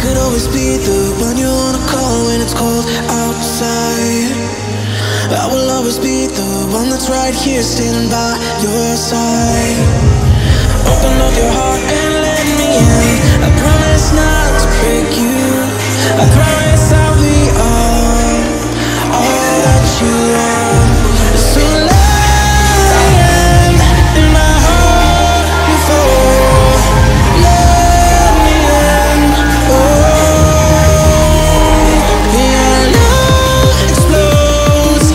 could always be the one you wanna call when it's cold outside. I will always be the one that's right here standing by your side. Open up your heart and let me in. I promise not to break you. I promise I'll be all that you want. So lying in my heart before, let me in. Oh, your love explodes.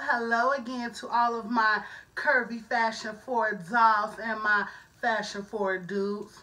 Hello again to all of my curvy fashion forward dolls and my fashion forward dudes.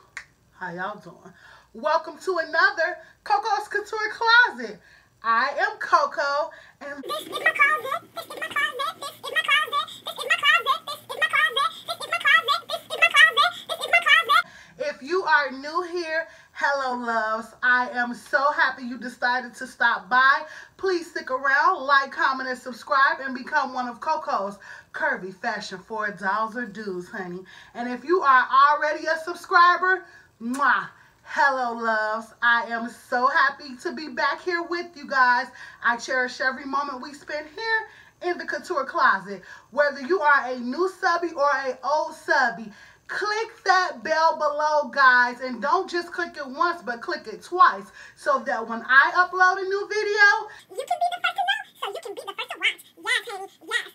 How y'all doing? Welcome to another Coco's Couture Closet. I am Coco, and this is my closet. This is my closet. This is my closet. This is my closet. This is my closet. This is my closet. This is my closet. This is my closet. If you are new here, hello loves. I am so happy you decided to stop by. Please stick around, like, comment, and subscribe, and become one of Coco's curvy fashion forward dolls or dudes, honey. And if you are already a subscriber, mwah, hello loves. I am so happy to be back here with you guys. I cherish every moment we spend here in the Couture Closet. Whether you are a new subby or a old subby, click that bell below, guys, and don't just click it once, but click it twice, so that when I upload a new video, you can be the first to know, so you can be the first to watch. Yes, honey, yes.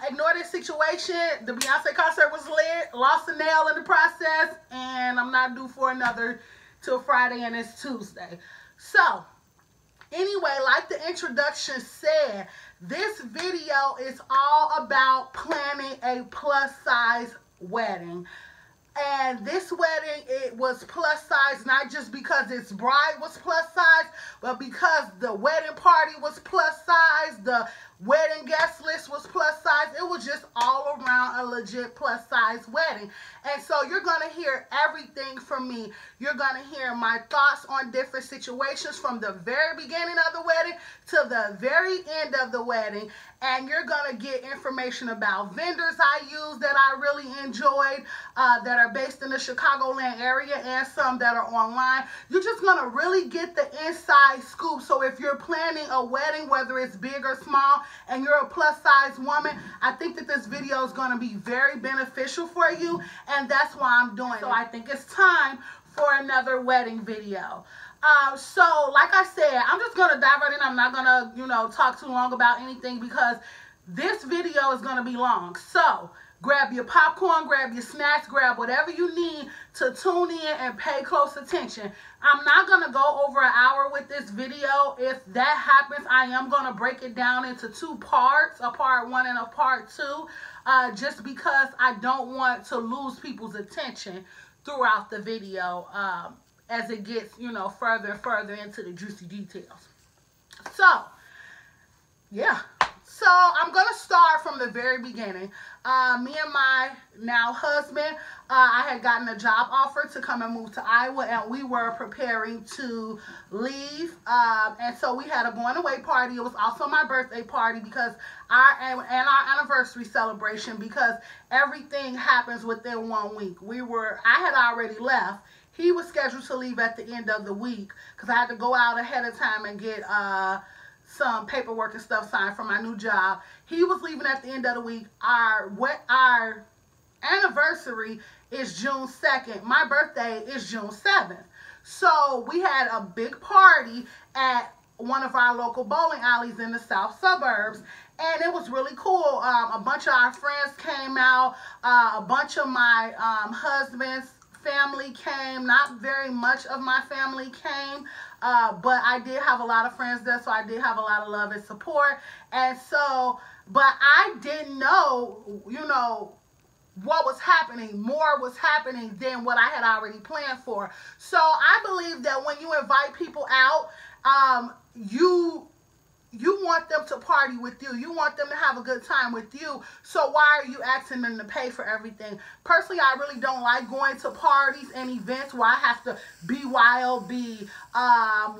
Ignore this situation. The Beyonce concert was lit, lost a nail in the process, and I'm not due for another till Friday, and it's Tuesday. So, anyway, like the introduction said, this video is all about planning a plus-size wedding. And this wedding, it was plus size, not just because its bride was plus size, but because the wedding party was plus size, the wedding guest list was plus size. It was just all around a legit plus size wedding. And so you're going to hear everything from me. You're going to hear my thoughts on different situations from the very beginning of the wedding to the very end of the wedding. And you're going to get information about vendors I used that I really enjoyed, that are based in the Chicagoland area, and some that are online. You're just going to really get the inside scoop. So if you're planning a wedding, whether it's big or small, and you're a plus size woman, I think that this video is going to be very beneficial for you, and that's why I'm doing it. So I think it's time for another wedding video. So like I said, I'm just going to dive right in. I'm not going to, talk too long about anything because this video is going to be long. So grab your popcorn, grab your snacks, grab whatever you need to tune in and pay close attention. I'm not going to go over an hour with this video. If that happens, I am going to break it down into 2 parts, a part 1 and a part 2, just because I don't want to lose people's attention throughout the video as it gets, further and further into the juicy details. So, yeah. So, I'm going to start from the very beginning. Me and my now husband, I had gotten a job offer to come and move to Iowa, and we were preparing to leave. And so we had a going away party. It was also my birthday party because our anniversary celebration, because everything happens within 1 week. I had already left. He was scheduled to leave at the end of the week because I had to go out ahead of time and get some paperwork and stuff signed for my new job. He was leaving at the end of the week. Our anniversary is June 2nd. My birthday is June 7th. So we had a big party at one of our local bowling alleys in the south suburbs, and it was really cool. A bunch of our friends came out. A bunch of my husband's family came. Not very much of my family came, but I did have a lot of friends there, so I did have a lot of love and support. And so, but I didn't know, what was happening. More was happening than what I had already planned for. So I believe that when you invite people out, you want them to party with you. You want them to have a good time with you. So why are you asking them to pay for everything? Personally, I really don't like going to parties and events where I have to BYOB,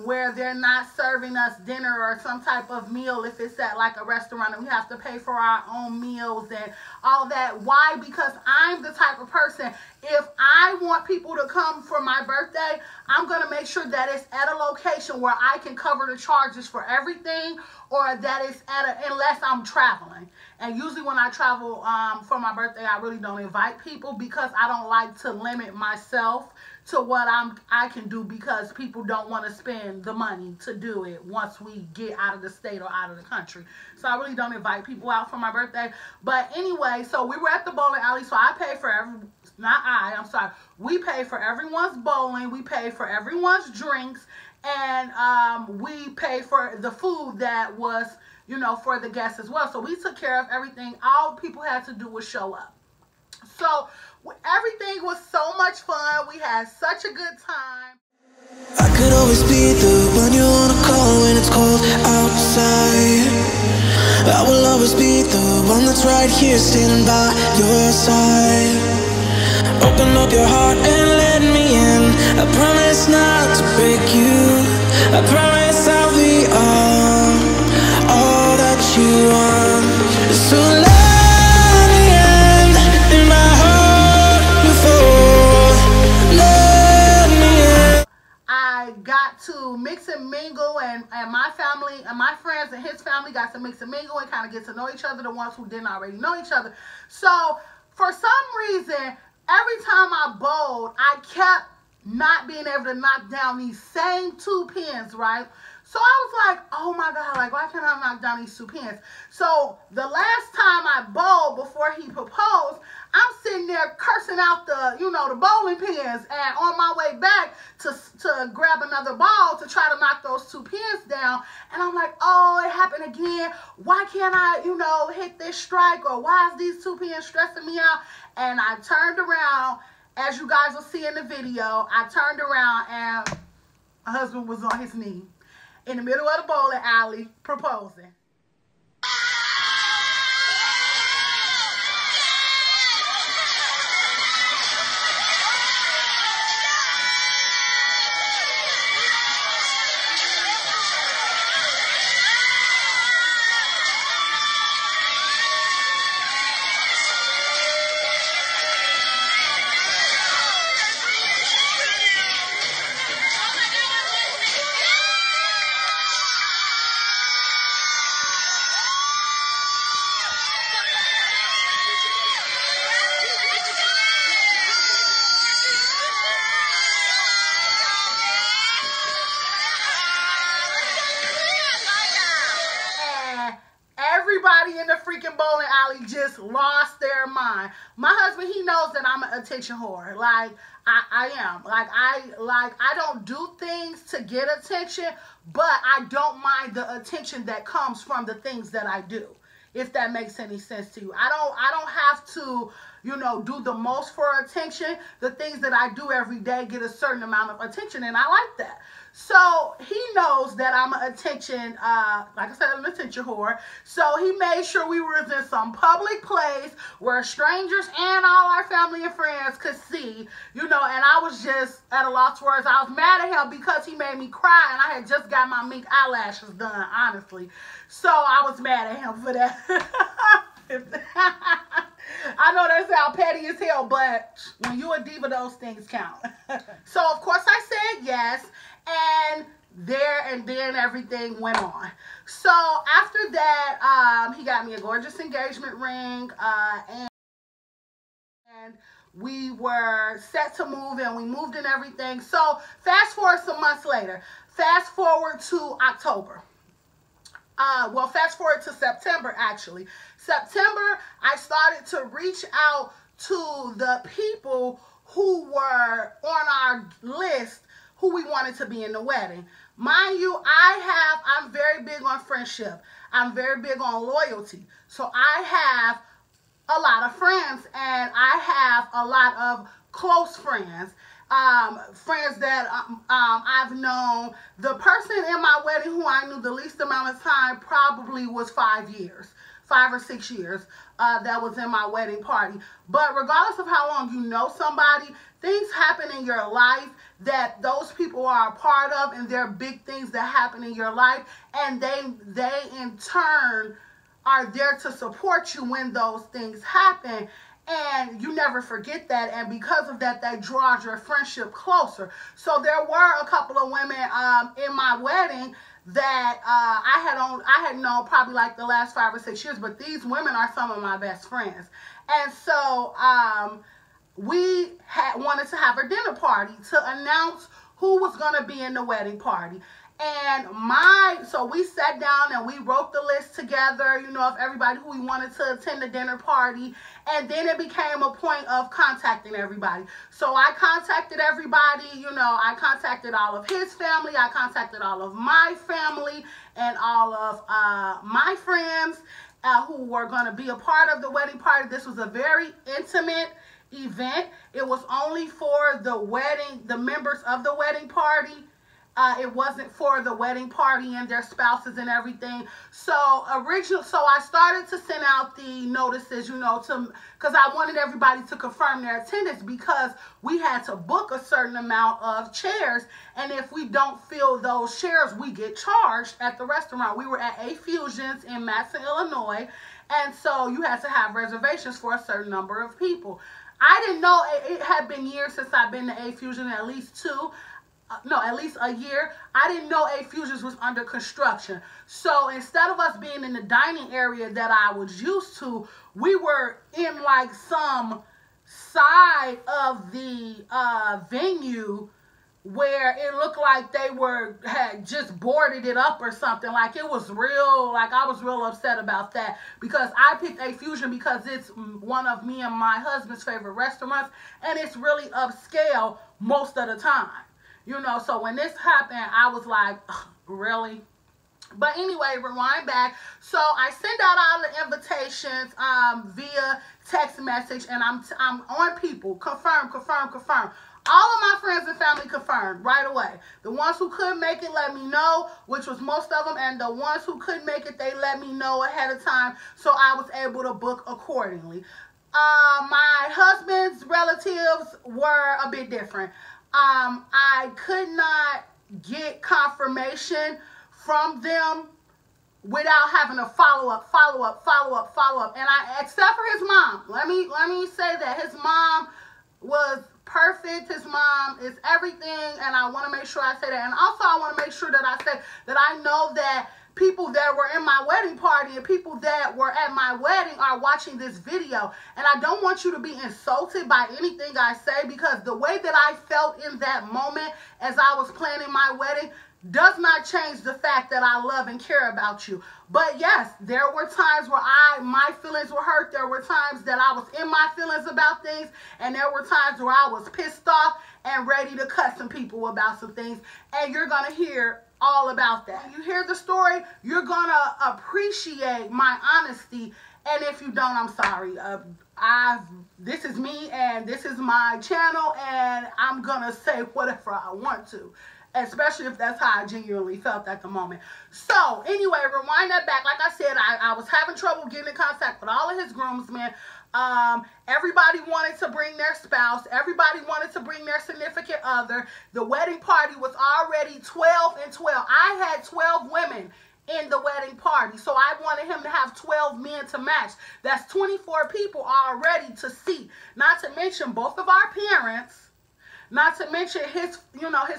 where they're not serving us dinner or some type of meal if it's at like a restaurant and we have to pay for our own meals and all that. Why? Because I'm the type of person, if I want people to come for my birthday, I'm going to make sure that it's at a location where I can cover the charges for everything, or that it's unless I'm traveling. And usually when I travel for my birthday, I really don't invite people because I don't like to limit myself to what I can do, because people don't want to spend the money to do it once we get out of the state or out of the country. So I really don't invite people out for my birthday. But anyway, so we were at the bowling alley, so I pay for we pay for everyone's bowling, we pay for everyone's drinks, and we pay for the food that was, for the guests as well. So we took care of everything. All people had to do was show up. So everything was so much fun. We had such a good time. I could always be the one you wanna call when it's cold outside. I will always be the one that's right here standing by your side. Open up your heart and let me in. I promise not to break you. I promise I'll be all that you want. So let me in my heart before. Let me in. I got to mix and mingle, and my family and my friends and his family got to mix and mingle and kind of get to know each other, the ones who didn't already know each other. So for some reason, every time I bowled, I kept not being able to knock down these same 2 pins, right? So I was like, oh my God, like, why can't I knock down these 2 pins? So the last time I bowled before he proposed, I'm sitting there cursing out the bowling pins, and on my way back to grab another ball to try to knock those 2 pins down. And I'm like, oh, it happened again. Why can't I, hit this strike? Or why is these 2 pins stressing me out? And I turned around, as you guys will see in the video, I turned around and my husband was on his knee in the middle of the bowling alley proposing. bowling alley just lost their mind. My husband, he knows that I'm an attention whore. Like, I am. I don't do things to get attention, but I don't mind the attention that comes from the things that I do. If that makes any sense to you. I don't have to, do the most for attention. The things that I do every day get a certain amount of attention, and I like that. So he knows that I'm an attention, like I said, I'm an attention whore. So he made sure we were in some public place where strangers and all our family and friends could see, and I was just at a loss for words. I was mad at him because he made me cry, and I had just got my mink eyelashes done, honestly. So I was mad at him for that. I know that sounds petty as hell, but when you a diva, those things count. So, of course, I said yes, and then everything went on. So, after that, he got me a gorgeous engagement ring, and we were set to move, and we moved and everything. So, fast forward some months later. Fast forward to October. Fast forward to September, actually. September, I started to reach out to the people who were on our list who we wanted to be in the wedding. Mind you, I'm very big on friendship. I'm very big on loyalty. So I have a lot of friends, and I have a lot of close friends. Friends that I've known. The person in my wedding who I knew the least amount of time probably was 5 years. 5 or 6 years that was in my wedding party. But regardless of how long you know somebody, things happen in your life that those people are a part of, and they're big things that happen in your life, and they in turn are there to support you when those things happen. And you never forget that, and because of that, that draws your friendship closer. So there were a couple of women in my wedding that I had known probably like the last 5 or 6 years, but these women are some of my best friends. And so we wanted to have a dinner party to announce who was going to be in the wedding party. And so we sat down and we wrote the list together, of everybody who we wanted to attend the dinner party. And then it became a point of contacting everybody. So I contacted everybody, I contacted all of his family. I contacted all of my family and all of my friends who were going to be a part of the wedding party. This was a very intimate event. It was only for the members of the wedding party. It wasn't for the wedding party and their spouses and everything. So I started to send out the notices, because I wanted everybody to confirm their attendance, because we had to book a certain amount of chairs, and if we don't fill those chairs, we get charged at the restaurant. We were at A Fusions in Matson, Illinois, and so you had to have reservations for a certain number of people. I didn't know, it had been years since I've been to A Fusion, at least a year. I didn't know A Fusions was under construction. So instead of us being in the dining area that I was used to, we were in like some side of the venue where it looked like they had just boarded it up or something. Like it was real, like I was real upset about that, because I picked A Fusion because it's one of me and my husband's favorite restaurants, and it's really upscale most of the time. So when this happened, I was like, really? But anyway, rewind back. So I send out all the invitations via text message, and I'm on people. Confirm. All of my friends and family confirmed right away. The ones who couldn't make it let me know, which was most of them, and the ones who couldn't make it, they let me know ahead of time, so I was able to book accordingly. My husband's relatives were a bit different. I could not get confirmation from them without having a follow up. And except for his mom. Let me say that his mom was perfect. His mom is everything, and I want to make sure I say that. And also I want to make sure that I say that I know that people that were in my wedding party and people that were at my wedding are watching this video. And I don't want you to be insulted by anything I say, because the way that I felt in that moment as I was planning my wedding, does not change the fact that I love and care about you. But yes, there were times where my feelings were hurt. There were times that I was in my feelings about things, and there were times where I was pissed off and ready to cut some people about some things. And you're going to hear all about that. When you hear the story, you're going to appreciate my honesty. And if you don't, I'm sorry. This is me, and this is my channel, and I'm going to say whatever I want to, especially if that's how I genuinely felt at the moment. So, anyway, rewind that back. Like I said, I was having trouble getting in contact with all of his groomsmen. Everybody wanted to bring their spouse. Everybody wanted to bring their significant other. The wedding party was already 12 and 12. I had 12 women in the wedding party, so I wanted him to have 12 men to match. That's 24 people already to see. Not to mention both of our parents. Not to mention his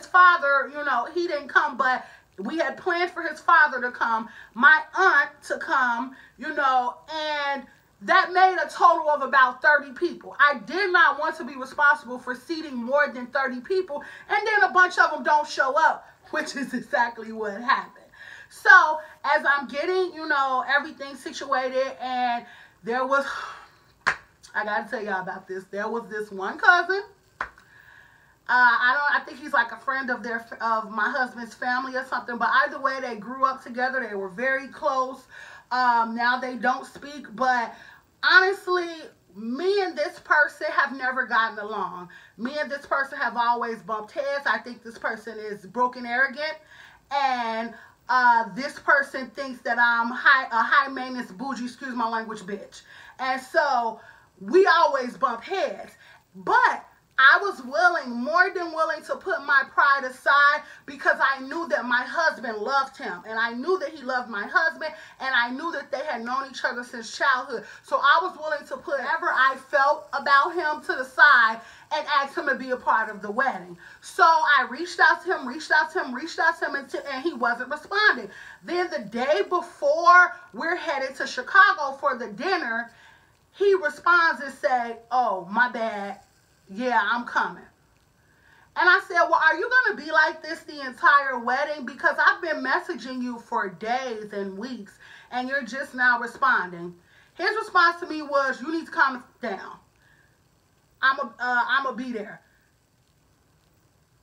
father, he didn't come, but we had planned for his father to come, my aunt to come, and that made a total of about 30 people. I did not want to be responsible for seating more than 30 people, and then a bunch of them don't show up, which is exactly what happened. So, as I'm getting, everything situated, and there was, I gotta tell y'all about this, there was this one cousin. I think he's like a friend of my husband's family or something, but either way, they grew up together. They were very close. Now they don't speak, but honestly, me and this person have never gotten along. Me and this person have always bumped heads. I think this person is broken arrogant, and this person thinks that I'm a high maintenance bougie, excuse my language, bitch. And so we always bump heads, but I was more than willing to put my pride aside because I knew that my husband loved him, and I knew that he loved my husband, and I knew that they had known each other since childhood. So I was willing to put whatever I felt about him to the side and ask him to be a part of the wedding. So I reached out to him, and he wasn't responding. Then the day before we're headed to Chicago for the dinner, he responds and say, "Oh, my bad. Yeah, I'm coming." And I said, "Well, are you going to be like this the entire wedding? Because I've been messaging you for days and weeks, and you're just now responding." His response to me was, "You need to calm down. I'm a be there."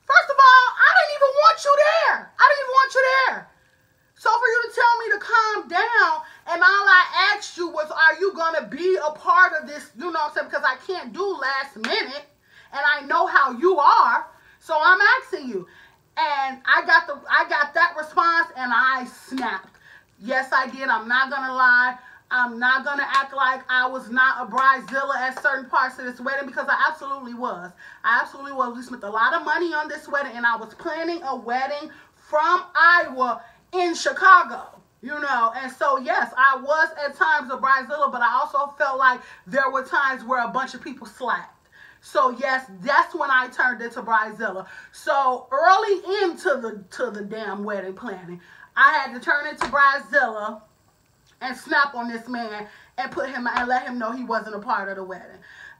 First of all, I didn't even want you there. So for you to tell me to calm down, and all I asked you was, are you going to be a part of this, because I can't do last minute, and I know how you are, so I'm asking you. And I got that response, and I snapped. Yes, I did. I'm not going to lie. I'm not going to act like I was not a bridezilla at certain parts of this wedding, because I absolutely was. We spent a lot of money on this wedding, and I was planning a wedding from Iowa in Chicago, and so yes, I was at times a bridezilla, but I also felt like there were times where a bunch of people slacked. So yes, that's when I turned into bridezilla. So early into the damn wedding planning, I had to turn into bridezilla and snap on this man and let him know he wasn't a part of the wedding.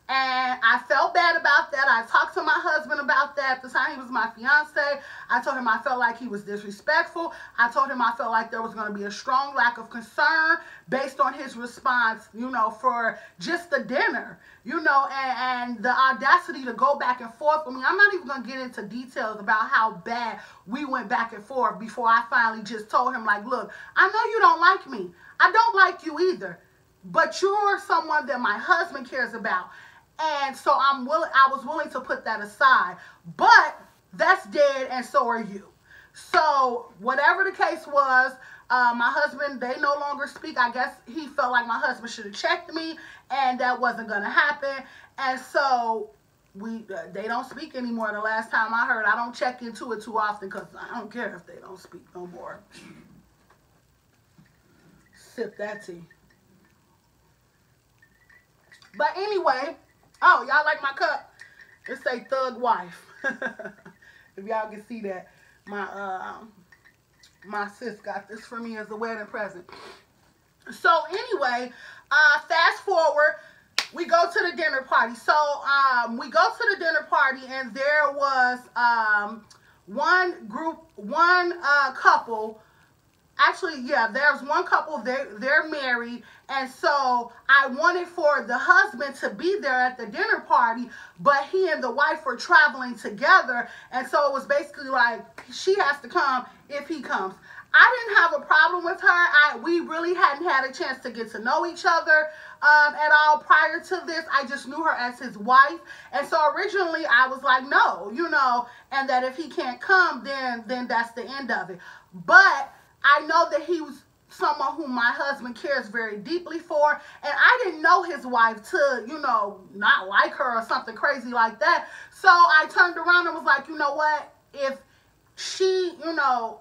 And I felt bad about that. I talked to my husband about that. At the time, he was my fiance. I told him I felt like he was disrespectful. I told him I felt like there was going to be a strong lack of concern based on his response, for just the dinner, and the audacity to go back and forth with me. I'm not even going to get into details about how bad we went back and forth before I finally just told him, like, look, I know you don't like me. I don't like you either, but you're someone that my husband cares about. And so I was willing to put that aside, but that's dead, and so are you. So whatever the case was, my husband, they no longer speak. I guess he felt like my husband should have checked me, and that wasn't going to happen. And so they don't speak anymore. The last time I heard, I don't check into it too often because I don't care if they don't speak no more. Sip that tea. But anyway, oh, y'all like my cup? It say Thug Wife. If y'all can see that, my sis got this for me as a wedding present. So anyway, fast forward, we go to the dinner party. So we go to the dinner party, and there was one couple. Actually, yeah, there's one couple, they're married, and so I wanted for the husband to be there at the dinner party, but he and the wife were traveling together, and so it was basically like she has to come if he comes. I didn't have a problem with her. We really hadn't had a chance to get to know each other at all prior to this. I just knew her as his wife, and so originally I was like, no, and that if he can't come, then that's the end of it. But I know that he was someone who my husband cares very deeply for, and I didn't know his wife to, not like her or something crazy like that. So I turned around and was like, you know what? If she,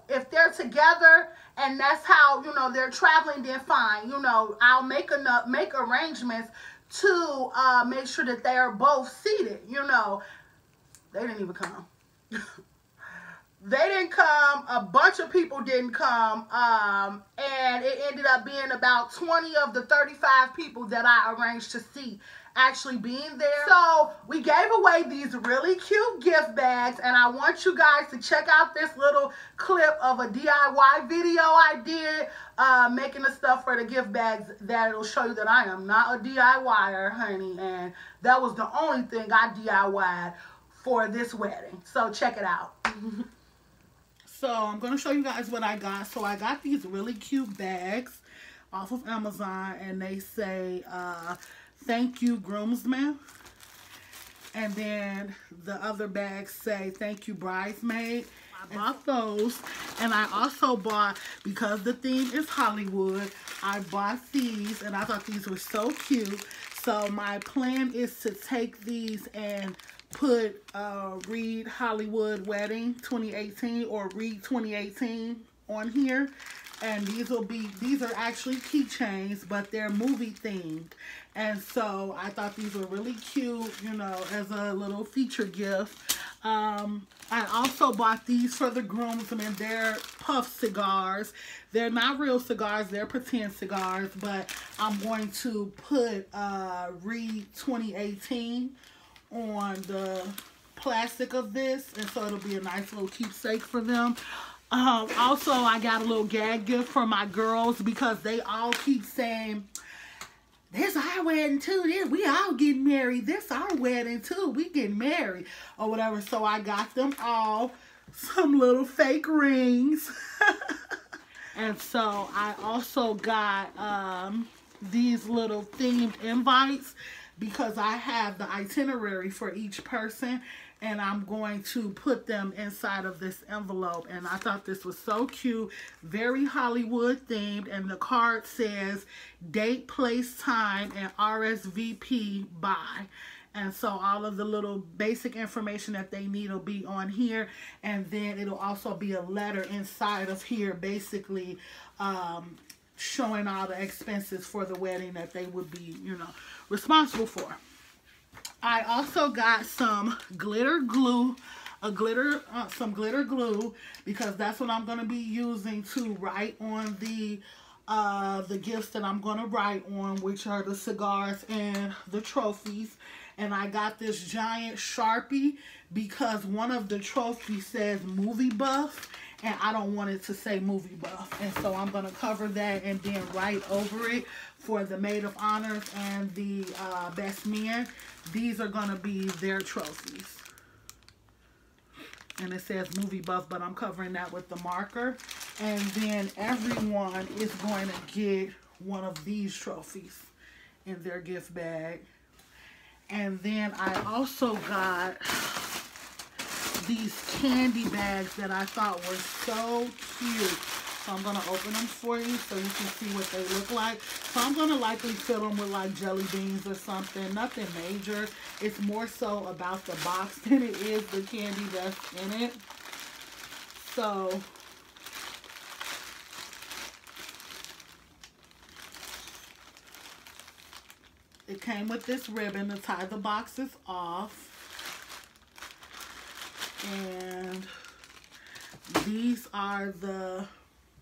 if they're together and that's how, they're traveling, then fine. I'll make arrangements to make sure that they are both seated. They didn't even come. They didn't come. A bunch of people didn't come. And it ended up being about 20 of the 35 people that I arranged to see actually being there. So we gave away these really cute gift bags, and I want you guys to check out this little clip of a DIY video I did making the stuff for the gift bags. That it'll show you that I am not a DIYer, honey, and that was the only thing I DIY'd for this wedding. So check it out. So I'm going to show you guys what I got. So I got these really cute bags off of Amazon, and they say, thank you, groomsmen. And then the other bags say, thank you, bridesmaid. I bought those, and I also bought, because the theme is Hollywood, I bought these, and I thought these were so cute. So my plan is to take these and put Reed Hollywood Wedding 2018 or Reed 2018 on here, and these are actually keychains, but they're movie themed, and so I thought these were really cute, as a little feature gift. I also bought these for the groomsmen. They're puff cigars. They're not real cigars, they're pretend cigars, but I'm going to put Reed 2018 on the plastic of this, and so it'll be a nice little keepsake for them. Also, I got a little gag gift for my girls, because they all keep saying, this our wedding too, we all getting married, this our wedding too, we getting married, or whatever. So I got them all some little fake rings. And so I also got these little themed invites, because I have the itinerary for each person, and I'm going to put them inside of this envelope. And I thought this was so cute, very Hollywood themed, and the card says date, place, time, and RSVP by. And so all of the little basic information that they need will be on here, and then it'll also be a letter inside of here, basically showing all the expenses for the wedding that they would be, responsible for. I also got some glitter glue, some glitter glue, because that's what I'm going to be using to write on the gifts that I'm going to write on, which are the cigars and the trophies. And I got this giant Sharpie, because one of the trophies says movie buff, and I don't want it to say movie buff. And so I'm going to cover that and then write over it for the maid of honors and the best men. These are going to be their trophies. And it says movie buff, but I'm covering that with the marker. And then everyone is going to get one of these trophies in their gift bag. And then I also got these candy bags that I thought were so cute. So I'm going to open them for you so you can see what they look like. So I'm going to likely fill them with like jelly beans or something. Nothing major. It's more so about the box than it is the candy that's in it. So it came with this ribbon to tie the boxes off. And these are the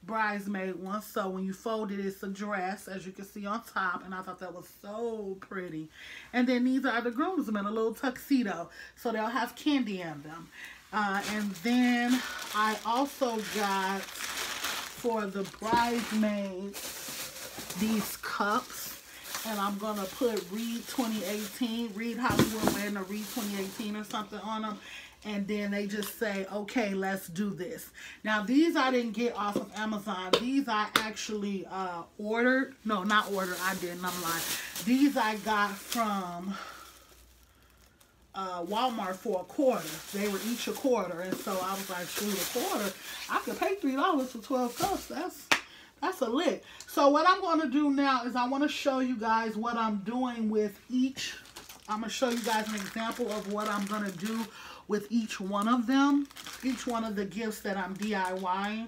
bridesmaid ones. So when you fold it, it's a dress, as you can see on top. And I thought that was so pretty. And then these are the groomsmen, a little tuxedo. So they'll have candy in them. And then I also got for the bridesmaids these cups. And I'm going to put Read 2018, Read Hollywood Wedding or Read 2018 or something on them. And then they just say, okay, let's do this. Now, these I didn't get off of Amazon. These I actually ordered. No, not ordered. I didn't. I'm lying. These I got from Walmart for $1. They were each $1. And so I was like, shoot, $1. I could pay $3 for 12 cups. That's a lick. So what I'm going to do now is I want to show you guys what I'm doing with each. I'm going to show you guys an example of what I'm going to do with each one of them. Each one of the gifts that I'm DIYing.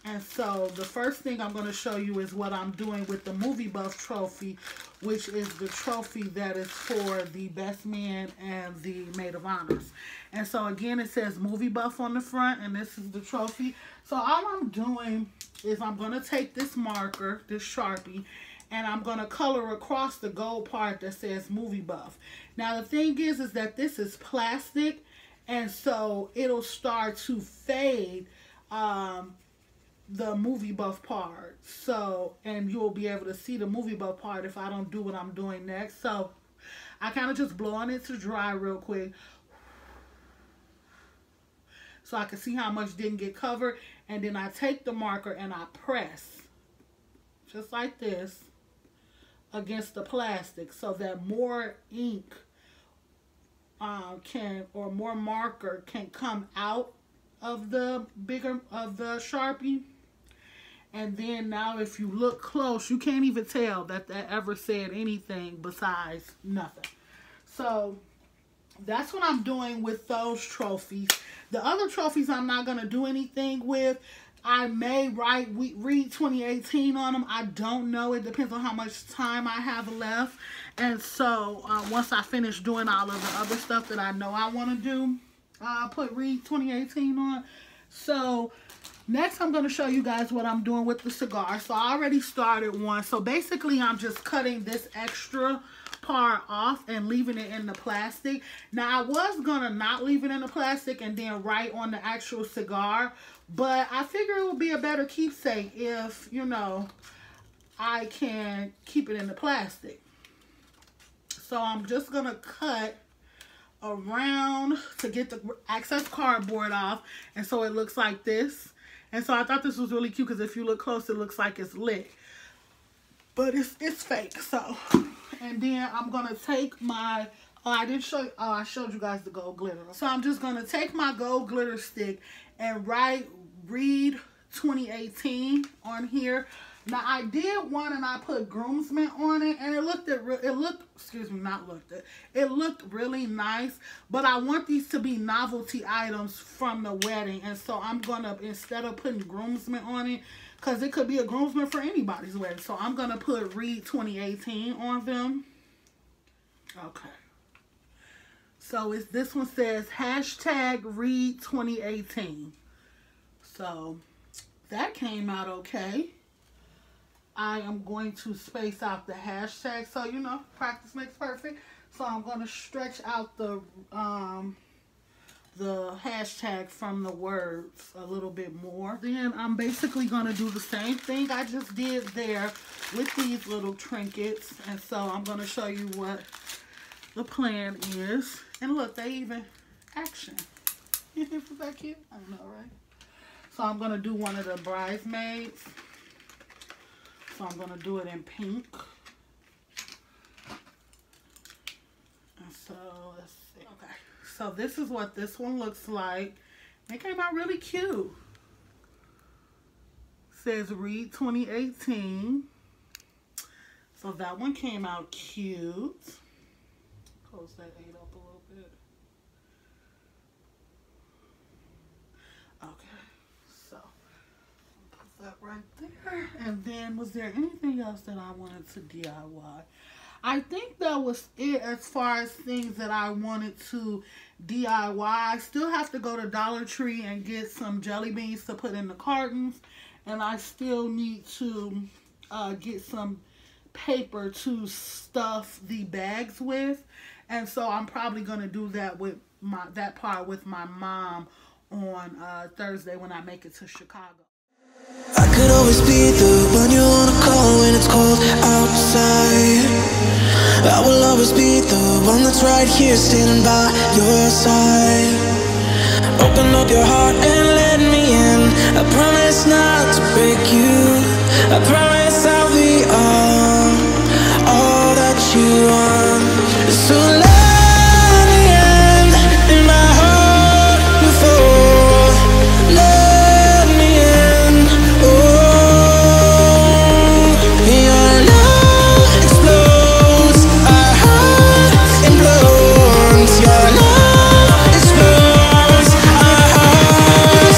And so the first thing I'm going to show you is what I'm doing with the Movie Buff trophy, which is the trophy that is for the best man and the maid of honors. And so again, it says Movie Buff on the front, and this is the trophy. So all I'm doing is I'm going to take this marker, this Sharpie, and I'm going to color across the gold part that says Movie Buff. Now the thing is that this is plastic, and so it'll start to fade the Movie Buff part. So, and you'll be able to see the Movie Buff part if I don't do what I'm doing next. So I kind of just blow on it to dry real quick, so I can see how much didn't get covered. And then I take the marker and I press, just like this, against the plastic so that more ink more marker can come out of the Sharpie. And then now if you look close, you can't even tell that ever said anything besides nothing. So that's what I'm doing with those trophies. The other trophies I'm not going to do anything with. I may write Read 2018 on them. I don't know. It depends on how much time I have left. And so once I finish doing all of the other stuff that I know I want to do, I'll put Read 2018 on. So next I'm going to show you guys what I'm doing with the cigar. So I already started one. So basically I'm just cutting this extra part off and leaving it in the plastic. Now I was gonna not leave it in the plastic and then write on the actual cigar, but I figure it would be a better keepsake if, you know, I can keep it in the plastic. So I'm just gonna cut around to get the excess cardboard off, and so it looks like this. And so I thought this was really cute because if you look close, it looks like it's lit, but it's fake. So, and then I'm gonna take my, I showed you guys the gold glitter. So I'm just gonna take my gold glitter stick and write Read 2018 on here. Now I did one and I put groomsmen on it, and it looked really nice, but I want these to be novelty items from the wedding. And so I'm gonna, instead of putting groomsmen on it, because it could be a groomsman for anybody's wedding, so I'm gonna put Read 2018 on them. Okay. So this one says hashtag Read 2018. So that came out okay. I am going to space out the hashtag, so you know, practice makes perfect. So I'm going to stretch out the hashtag from the words a little bit more. Then I'm basically going to do the same thing I just did there with these little trinkets. And so I'm going to show you what the plan is. And look, they even action. Isn't that cute? I don't know, right? So I'm going to do one of the bridesmaids. So I'm going to do it in pink. And so let's see. Okay. So this is what this one looks like. It came out really cute. It says Read 2018. So that one came out cute. Close that 8 up a little bit. Okay. So put that right there. And then was there anything else that I wanted to DIY? I think that was it as far as things that I wanted to DIY. I still have to go to Dollar Tree and get some jelly beans to put in the cartons. And I still need to get some paper to stuff the bags with. And so I'm probably going to do that with that part with my mom on Thursday when I make it to Chicago. I could always be the one you wanna call when it's cold outside. I will always be the one that's right here standing by your side. Open up your heart and let me in. I promise not to break you. I promise I'll be all that you want. So let me in my heart before. Let me in. Oh, your love explodes. Our heart implodes. Your love explodes. Our hearts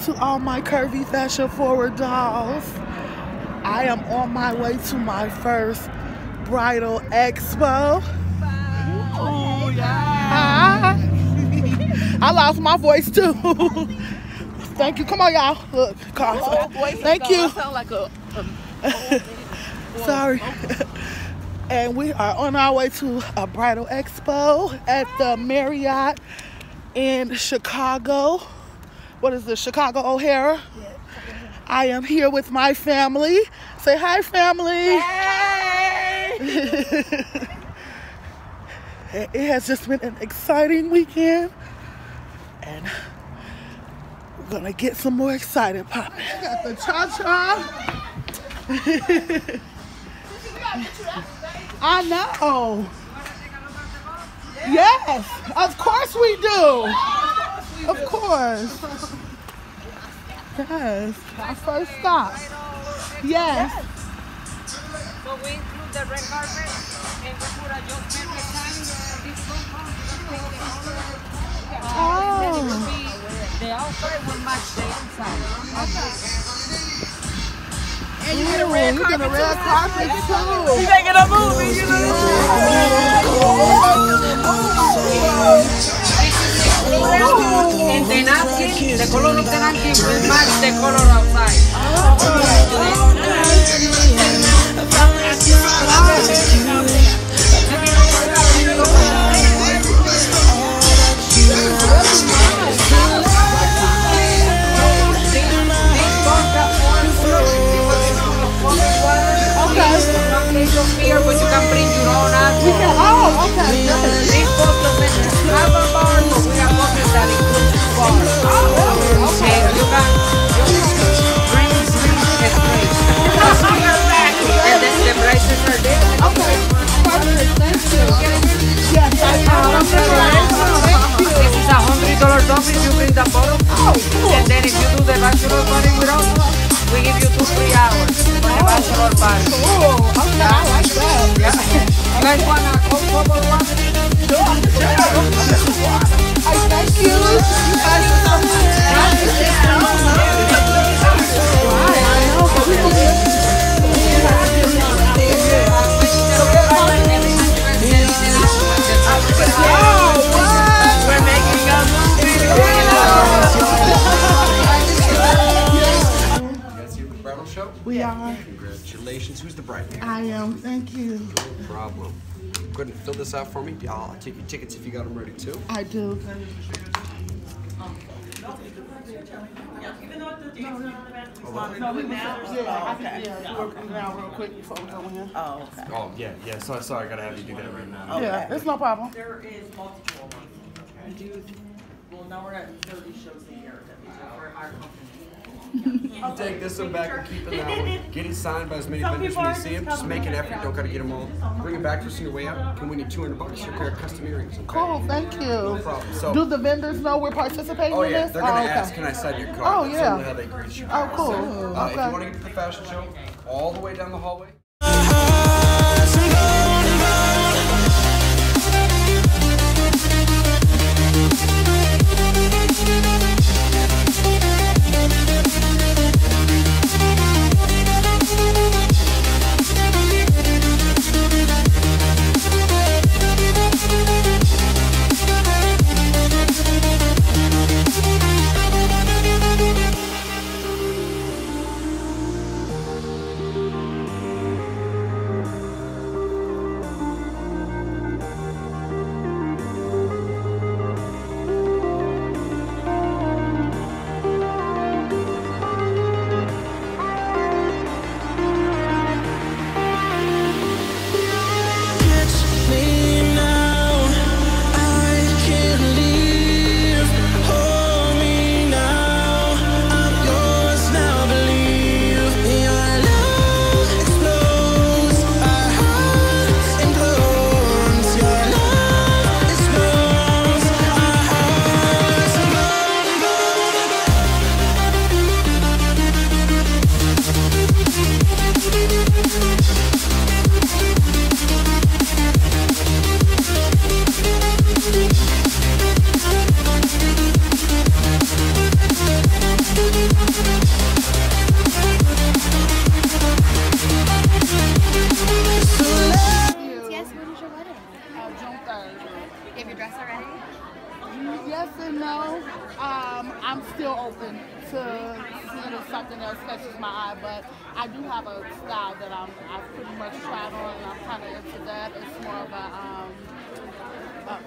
To all my curvy fashion forward dolls, I am on my way to my first bridal expo. Oh yeah! I lost my voice too. Thank you. Come on, y'all. Look, thank you. I sound like a Sorry. And we are on our way to a bridal expo at the Marriott in Chicago. What is this, Chicago O'Hara? Yes. I am here with my family. Say hi, family. Hey! It has just been an exciting weekend, and we're gonna get some more excited popping. I got the cha-cha. I know. Yes, of course we do. Of course. Yes, our first stop. Yes. So we include the red carpet and we put a adjustment sign. This Oh. the outside will match the inside. And you get a red carpet too. You making a movie, you know? And the napkin, the color of the napkin will match the color outside. Here, but you can bring your own alcohol. Oh, okay. This bottle have a bar, but we have bottles that include bar. And you can drink straight. guys want a Coke or one? I thank you. You guys are so I know, but we can We're making a movie. You guys here for the bridal show? We are. Congratulations. Who's the bride? I am. Thank you. No problem. Go ahead and fill this out for me. Yeah, I'll take your tickets if you got them ready too. I do. Now real quick before we go in. Oh, okay. Oh, yeah. Sorry, I gotta have you do that right now. Yeah, it's no problem. There is multiple ones. We do, well, now we're at 30 shows a year that we do for our company. You take this one back and keep it that one. Get it signed by as many vendors when you see them. Just make an effort. Don't gotta get them all. Bring it back to us on your way out. Can win you $200 for a pair of custom earrings. Okay? Cool, thank you. No problem. So, Do the vendors know we're participating oh in yeah, this? they're gonna okay. ask, can I sign your card? Oh, That's yeah. certainly how they greet you. Oh, cool. So, if Okay. you want to get to the fashion show, all the way down the hallway. I'm still open to seeing if something else catches my eye, but I do have a style that I've pretty much tried on, and I'm kind of into that. It's more of a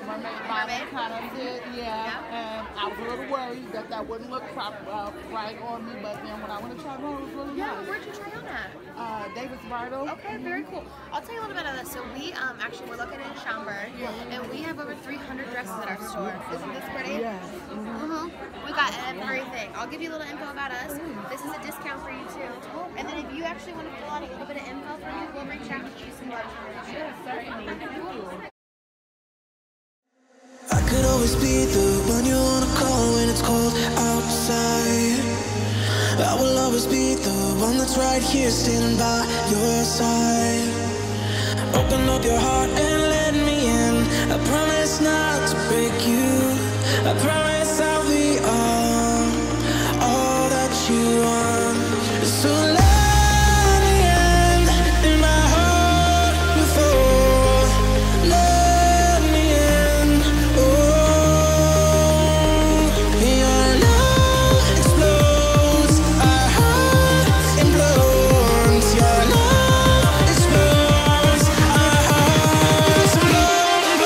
mermaid bottom kind of fit, yeah. And I was a little worried that that wouldn't look right on me, but then when I went to try it on, it was really nice. Where'd you try on at? David's Bridal. Okay, very cool. I'll tell you a little bit of this. So we actually we're located in Schaumburg, and we have over 300 dresses at our store. Isn't this pretty? Yes. We got everything. I'll give you a little info about us. This is a discount for you too. And then if you actually want to fill out a little bit of info for you, we'll reach out and get you some luxury. Yes, certainly. Thank you. I could always be the one you wanna call when it's cold outside. I will always be the one that's right here standing by your side. Open up your heart and let me in. I promise not to break you. I promise I'll be all that you want. So let me in my heart before. Let me in. Oh, your love explodes. Our hearts implodes. Your love explodes. Our hearts implode.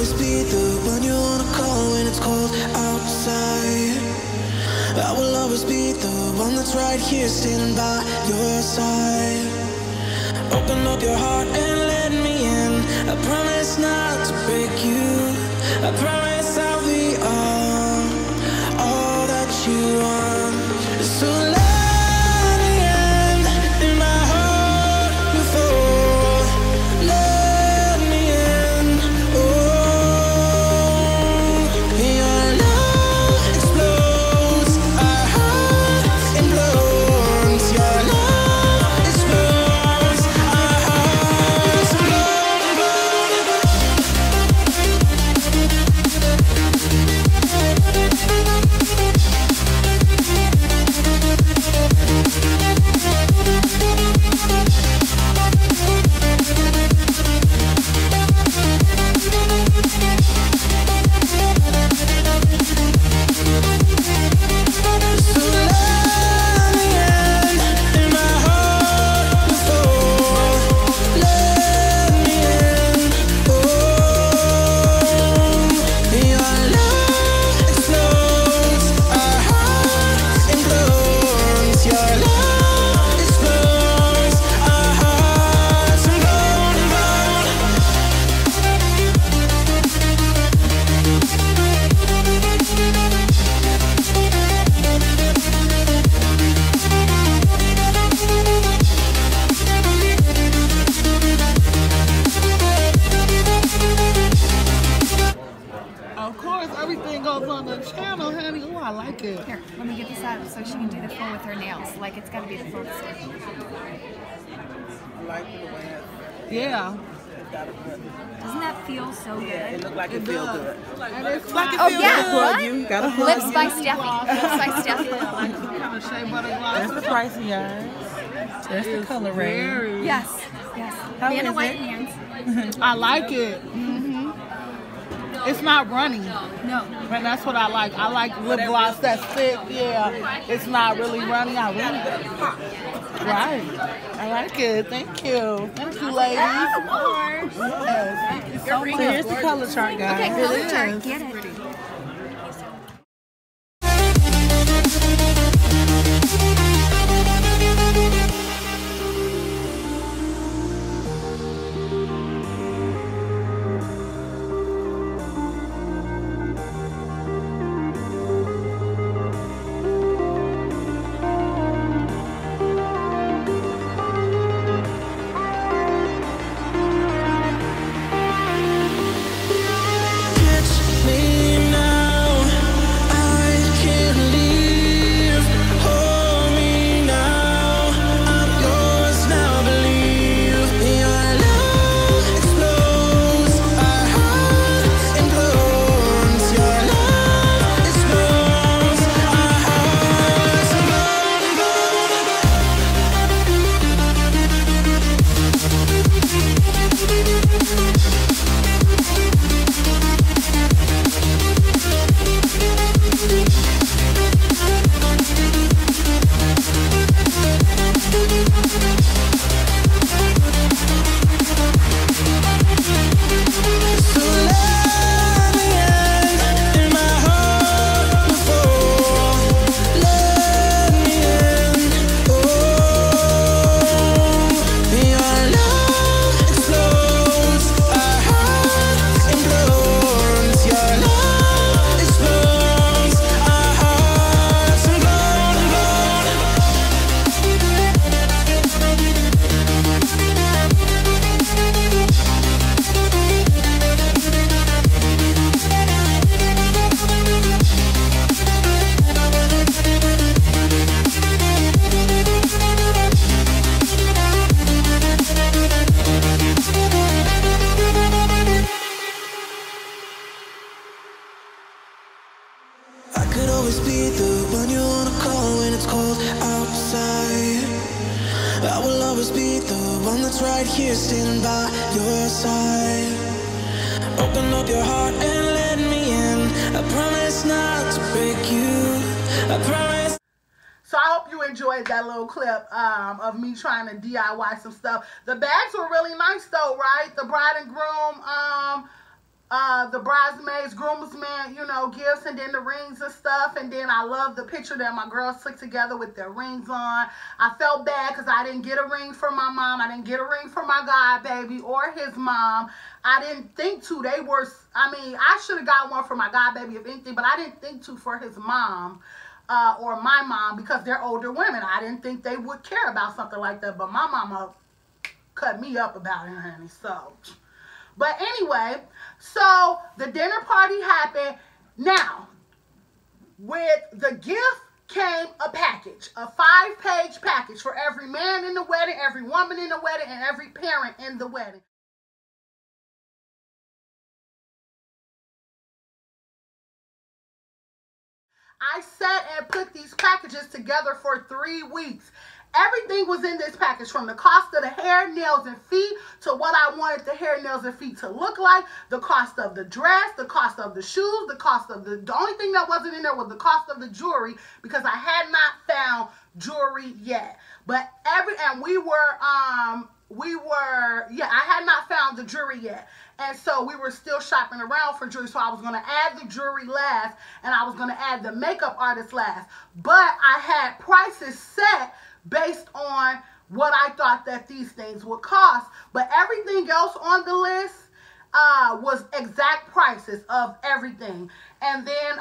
always be the one you wanna call when it's cold outside. I will always be the one that's right here standing by your side. Open up your heart and let me in. I promise not to break you. I promise I'll be all that you want. So let me in my heart before. Let me in. Oh, your love explodes. Our heart implodes. Your love explodes. Our hearts Of course, everything goes on the channel, honey. Oh, I like it. Here, let me get this out so she can do the full with her nails. Like, it's got to be the full step. I like the way Yeah. it's got a good. Doesn't that feel so good? It looked like it feels good. And it's Like it Oh, feels yeah. good. What? You gotta plug Lips you. by Steffi. Lips by Steffi. kind of shea butter That's gloss. the price of yours. That's the color range. Very. Yes, yes. How Vanna is White it? hands. I like it. It's not runny. No. And that's what I like. I like lip gloss that's thick. Yeah. It's not really runny. I really Right. I like it. Thank you. Thank you, ladies. Yes. Thank you so So much. here's the color chart, guys. Okay, It color chart. is. Get it. catch me now. I can't leave. Hold me now. I'm yours now. Believe your love explodes. Our hearts implodes. Your love explodes. Our hearts So let me in my heart before. Let me in. Oh, your love explodes. Our hearts implodes. Your love explodes. Our hearts I could always be the one you wanna call when it's cold outside. I will always be the one that's right here standing by your side. Open up your heart and let me in. I promise not to break you. I promise. So I hope you enjoyed that little clip of me trying to DIY some stuff. The bags were really nice though, right? The bride and groom the bridesmaids, groomsmen, you know, gifts, and then the rings and stuff. And then I love the picture that my girls took together with their rings on. I felt bad because I didn't get a ring for my mom. I didn't get a ring for my god baby or his mom. I didn't think to. They were, I mean, I should have got one for my god baby if anything, but I didn't think to for his mom or my mom because they're older women. I didn't think they would care about something like that, but my mama cut me up about it, honey, so... But anyway, so the dinner party happened. Now, with the gift came a package, a 5-page package for every man in the wedding, every woman in the wedding, and every parent in the wedding. I sat and put these packages together for 3 weeks. Everything was in this package, from the cost of the hair, nails, and feet to what I wanted the hair, nails, and feet to look like, the cost of the dress, the cost of the shoes, the cost of the only thing that wasn't in there was the cost of the jewelry because I had not found jewelry yet. But I had not found the jewelry yet. And so we were still shopping around for jewelry. So I was going to add the jewelry last and I was going to add the makeup artist last. But I had prices set based on what I thought that these things would cost. But everything else on the list was exact prices of everything. And then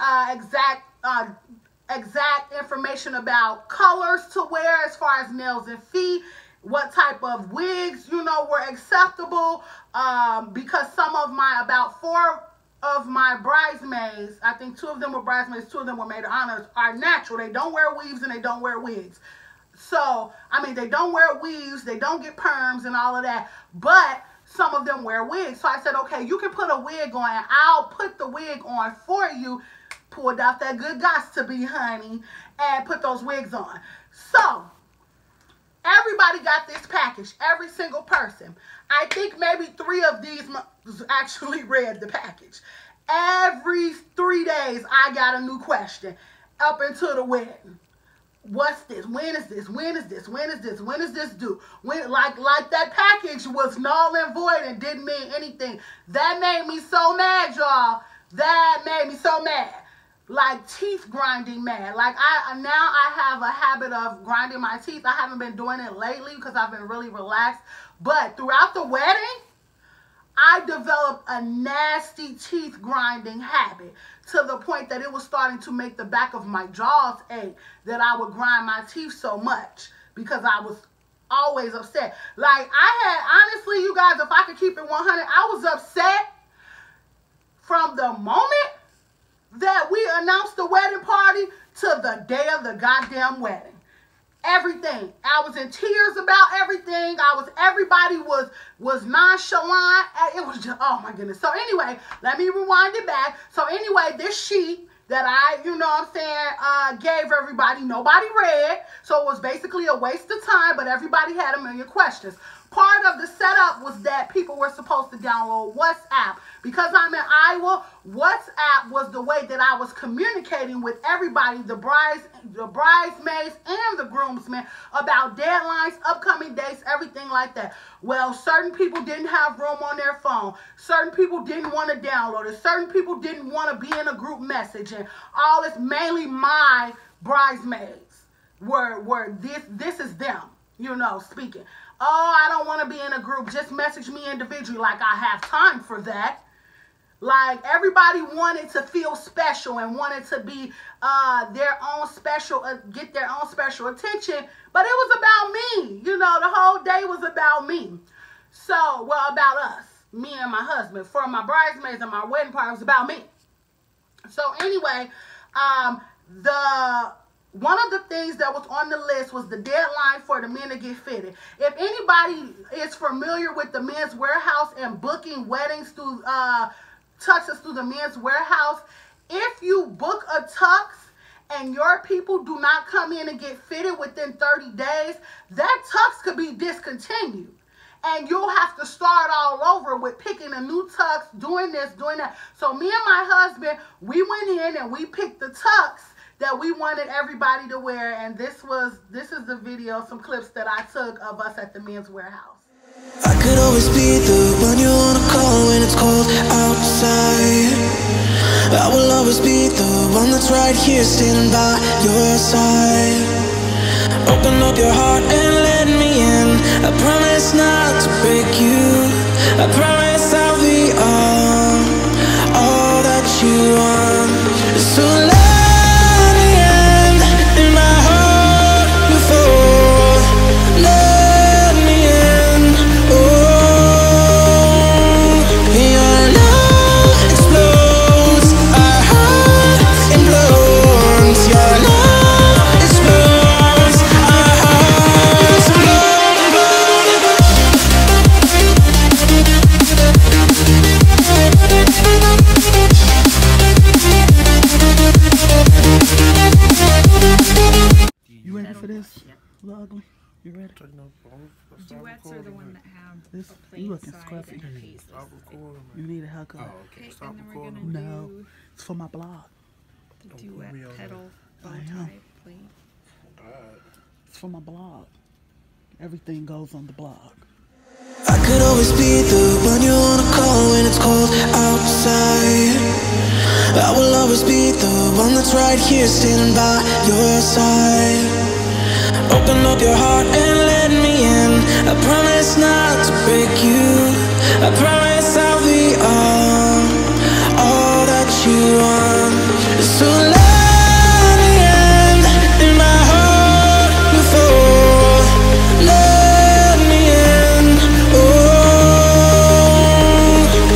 exact information about colors to wear as far as nails and feet, what type of wigs, you know, were acceptable. Because about 4 of my bridesmaids, I think 2 of them were bridesmaids, 2 of them were maid of honors, are natural. They don't wear weaves and they don't wear wigs. So, I mean, they don't wear weaves, they don't get perms and all of that, but some of them wear wigs. So I said, okay, you can put a wig on and I'll put the wig on for you. Pulled out that good gots to be, honey, and put those wigs on. So, everybody got this package, every single person. I think maybe 3 of these actually read the package. Every 3 days, I got a new question up until the wedding. What's this? When is this? When is this? When is this? When is this due? When, like that package was null and void and didn't mean anything. That made me so mad, y'all. That made me so mad. Like teeth grinding mad. Like now I have a habit of grinding my teeth. I haven't been doing it lately because I've been really relaxed. But throughout the wedding, I developed a nasty teeth grinding habit to the point that it was starting to make the back of my jaws ache, that I would grind my teeth so much because I was always upset. Like honestly, you guys, if I could keep it 100, I was upset from the moment that we announced the wedding party to the day of the goddamn wedding. Everything. I was in tears about everything. Everybody was nonchalant. It was just, oh my goodness. So anyway, let me rewind it back. So anyway, this sheet that I, you know what I'm saying, gave everybody, nobody read. So it was basically a waste of time, but everybody had a million questions. Part of the setup was that people were supposed to download WhatsApp. Because I'm in Iowa, WhatsApp was the way that I was communicating with everybody, the bridesmaids and the groomsmen, about deadlines, upcoming dates, everything like that. Well, certain people didn't have room on their phone. Certain people didn't want to download it. Certain people didn't want to be in a group message. And all this, mainly my bridesmaids were this is them, you know, speaking. Oh, I don't want to be in a group. Just message me individually. Like, I have time for that. Like, everybody wanted to feel special and wanted to be their own special, get their own special attention. But it was about me. You know, the whole day was about me. So, well, about us. Me and my husband. For my bridesmaids and my wedding party, it was about me. So, anyway, one of the things that was on the list was the deadline for the men to get fitted. If anybody is familiar with the Men's Warehouse and booking weddings through tuxes through the Men's Warehouse, if you book a tux and your people do not come in and get fitted within 30 days, that tux could be discontinued. And you'll have to start all over with picking a new tux, doing this, doing that. So me and my husband, we went in and we picked the tux that we wanted everybody to wear, and this is the video, some clips that I took of us at the Men's Warehouse. I could always be the one you wanna call call when it's cold outside. I will always be the one that's right here standing by your side. Open up your heart and let me in. I promise not to break you. I promise I'll be all that you want. So let me in my heart before. Let me in. Oh, your love explodes. Our heart implodes. Your love explodes. Our hearts You ready for this? Little ugly? You ready? Duets are the one that have This, a plain you looking side scruffy. and a piece. You need a haircut? Okay, and then we're gonna No, do it's for my blog. the duet pedal bow I am. tie plain. It's for my blog. Everything goes on the blog. I could always be the one you wanna call when it's cold outside. I will always be the one that's right here standing by your side. Open up your heart and let me in. I promise not to break you. I promise I'll be all that you want. So let me in my heart before. Let me in. Oh,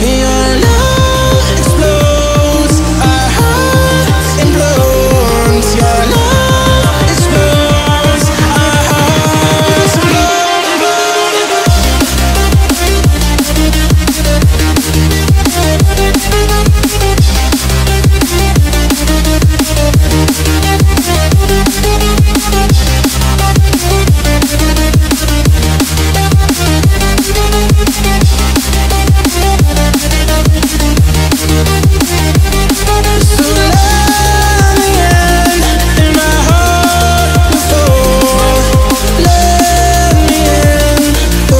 your love explodes. Our heart implodes. Your love explodes. Our hearts So let me in my heart before. Let me in. Oh,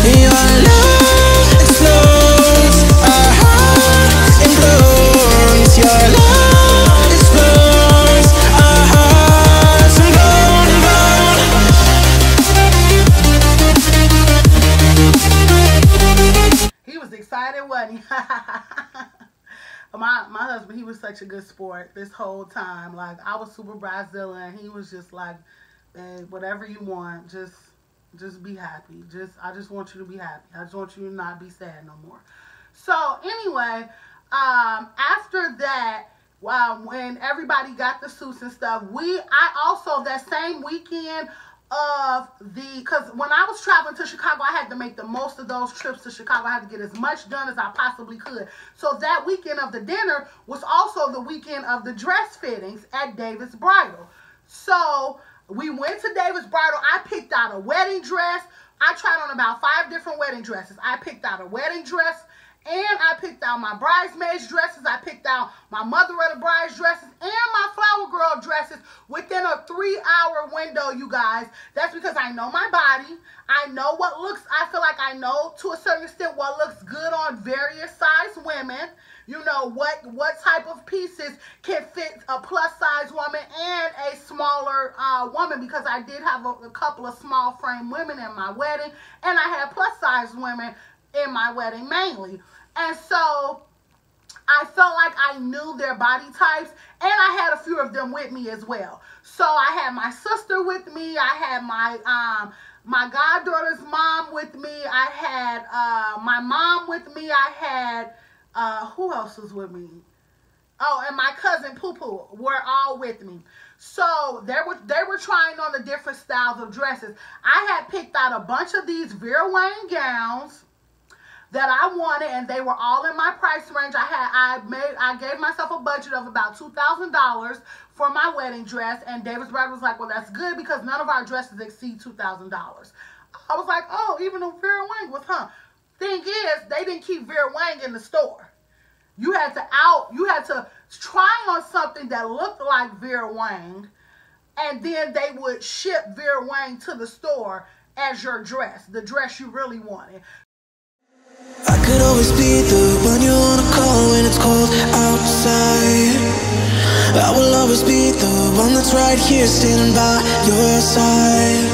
your love explodes. Our heart implodes. Your love explodes. Our hearts implode. He was excited, wasn't he? my husband, he was such a good sport this whole time. Like, I was super Brazilian. He was just like, babe, whatever you want, just be happy. I just want you to be happy. I just want you to not be sad no more. So anyway, after that, when everybody got the suits and stuff, I also, that same weekend of because when I was traveling to Chicago, I had to make the most of those trips to Chicago. I had to get as much done as I possibly could. So that weekend of the dinner was also the weekend of the dress fittings at Davis Bridal. So we went to Davis Bridal. I picked out a wedding dress. I tried on about 5 different wedding dresses. I picked out a wedding dress, and I picked out my bridesmaids dresses. I picked out my mother of the brides dresses and my flower girl dresses within a 3-hour window, you guys. That's because I know my body. I know what looks, I feel like I know to a certain extent what looks good on various size women. You know, what type of pieces can fit a plus size woman and a smaller woman, because I did have a couple of small frame women in my wedding, and I had plus size women in my wedding mainly. And so I felt like I knew their body types, and I had a few of them with me as well. So I had my sister with me. I had my goddaughter's mom with me. I had my mom with me. I had who else was with me? Oh, and my cousin Poo Poo were all with me. So they were trying on the different styles of dresses. I had picked out a bunch of these Vera Wang gowns that I wanted, and they were all in my price range. I gave myself a budget of about $2,000 for my wedding dress, and Davis Bridal was like, well, that's good because none of our dresses exceed $2,000. I was like, oh, even though Vera Wang was, Thing is, they didn't keep Vera Wang in the store. You had to try on something that looked like Vera Wang, and then they would ship Vera Wang to the store as your dress, the dress you really wanted. I could always be the one you wanna call when it's cold outside. I will always be the one that's right here standing by your side.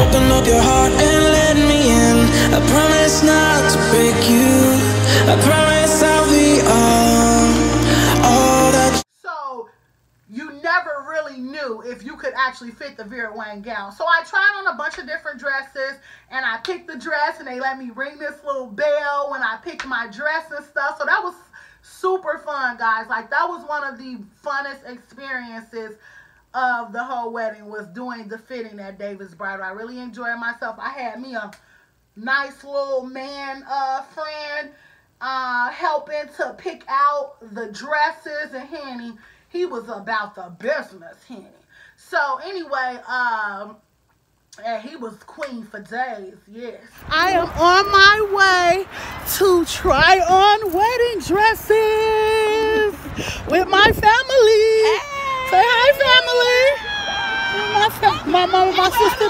Open up your heart and let me in. I promise not to break you. I promise I'll be all that. So you never really knew if you could actually fit the Vera Wang gown. So I tried on a bunch of different dresses, and I picked the dress, and they let me ring this little bell when I picked my dress and stuff. So that was super fun, guys. Like, that was one of the funnest experiences of the whole wedding, was doing the fitting at David's Bridal. I really enjoyed myself. I had me a nice little man friend helping to pick out the dresses, and he was about the business, Henny. So anyway, and he was queen for days, yes. I am on my way to try on wedding dresses with my family. Hey. Say hi, family. My mom and my sister.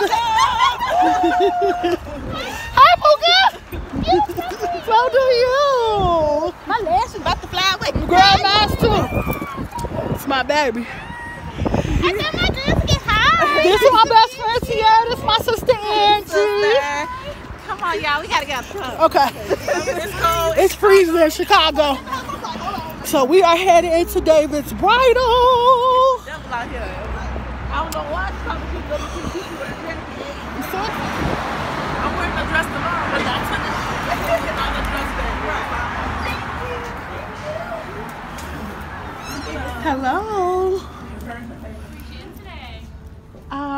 Hi, Pooka. So do you. My lash is about to fly away. Girl, mine's too. It's my baby. I got my girls to get high. This is my best friend, Sierra. This is my sister, Angie. Come on, y'all. We gotta get out. Okay. It's cold. It's freezing in Chicago. So we are headed into David's Bridal. Devil out here. I don't know why it's probably people wearing dresses. I'm wearing a dress tomorrow, but that's on the dress day. Hello.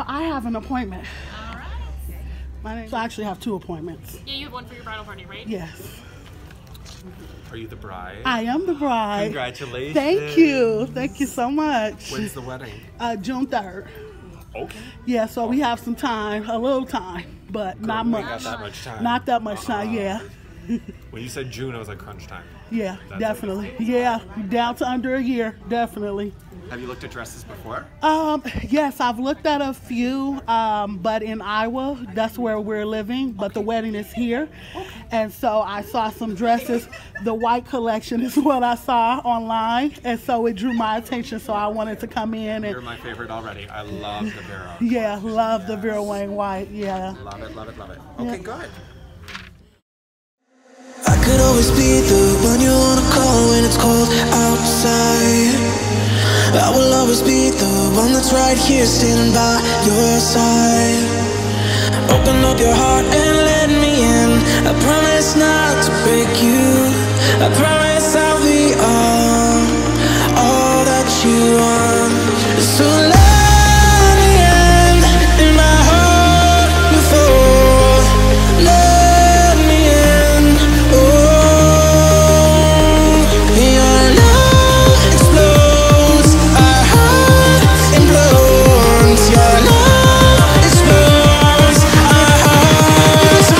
I have an appointment. All right. So I actually have 2 appointments. Yeah, you have one for your bridal party, right? Yes. Are you the bride? I am the bride. Congratulations. Thank you. Thank you so much. When's the wedding? June 3rd. Okay. Yeah, so we have some time, a little time, but not much. We got that much time. Not that much time, yeah. When you said June, I was like crunch time. Yeah, That's definitely. Yeah, down to under a year, definitely. Have you looked at dresses before? Yes, I've looked at a few, but in Iowa, that's where we're living, but the wedding is here. And so I saw some dresses. The white collection is what I saw online, and so it drew my attention, so I wanted to come in. And you're my favorite already. I love the Vera. Yeah, love the Vera Wang white, yeah. Love it, love it, love it. Okay, good. I could always be the one you wanna call when it's cold outside. I will always be the one that's right here standing by your side. Open up your heart and let me in. I promise not to break you. I promise I'll be all that you want. So let me in my heart before. Let me in. Oh, your love explodes. Our heart implodes. Your love explodes. Our hearts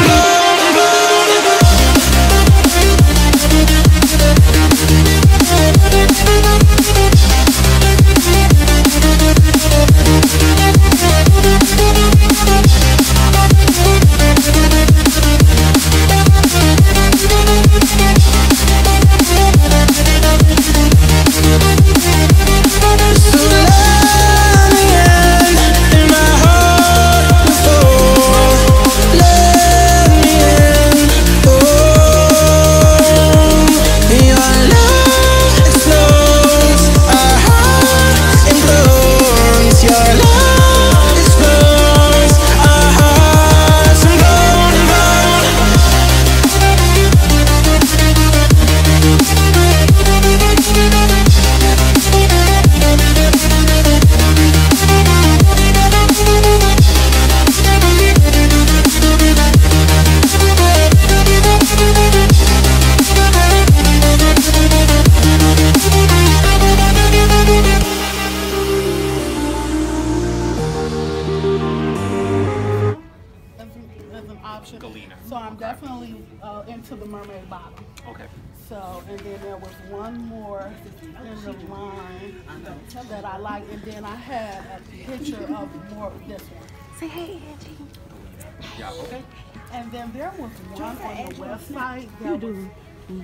So I'm definitely into the mermaid bottom. Okay. So, and then there was one more in the line that I like, and then I had a picture of more of this one. Say hey, Angie. Yeah, okay. And then there was one on the website that was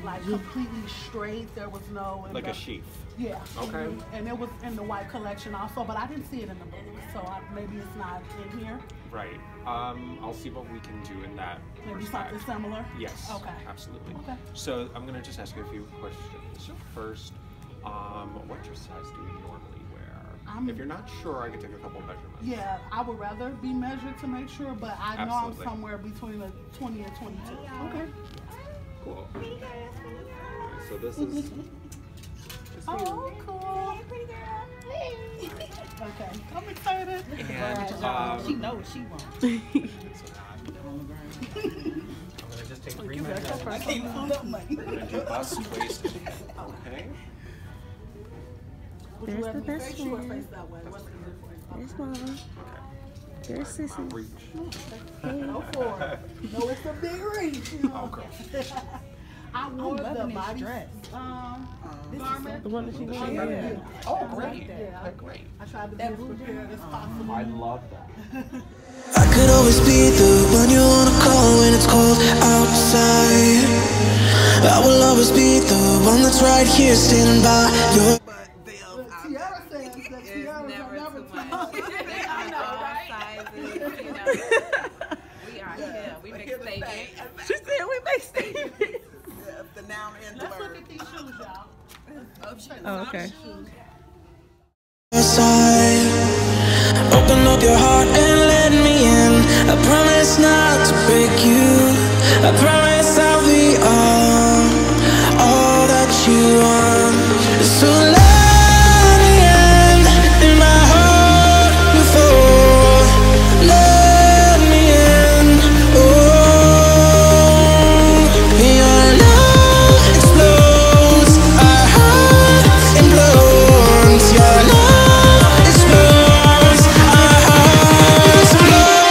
like completely straight. There was no Like a sheath. Yeah. Okay. And it was in the white collection also, but I didn't see it in the book, so maybe it's not in here. Right. I'll see what we can do in that. Maybe respect. something similar. Yes. Okay. Absolutely. Okay. So I'm gonna just ask you a few questions. So first, what dress size do you normally wear? If you're not sure, I can take a couple measurements. Yeah, I would rather be measured to make sure, but I know Absolutely. I'm somewhere between a 20 and 22. Okay. Cool. So this is. Oh, cool. Pretty girl. Hey. Okay, I'm excited. And She knows what she wants. I'm gonna just take 3 measurements. I can't pull up money. We're gonna do bust, waist, and hip. Okay. Would you rather me face you or face that way? What's the difference? This one. There's sissy. Reach. Go for it. No, it's a big reach. Oh, girl. I wore the loving this body dress. garment. The one that she wore. Yeah. Oh, great. Yeah, Great. I tried to be as prepared as possible. I love that. I could always be the one you wanna call when it's cold outside. I will always be the one that's right here standing by your. Tiara says that Tiara's are never too much. I know, right? We are here. We make statements. She said we make statements. The noun and the Let's look verb. at these shoes, y'all. Oh, okay. Side. Open up your heart and let me in. I promise not to break you. I promise I'll be all that you want. So let me in my heart before. Let me in. Oh, your love explodes. Our heart implodes. Your love explodes. Our hearts implode.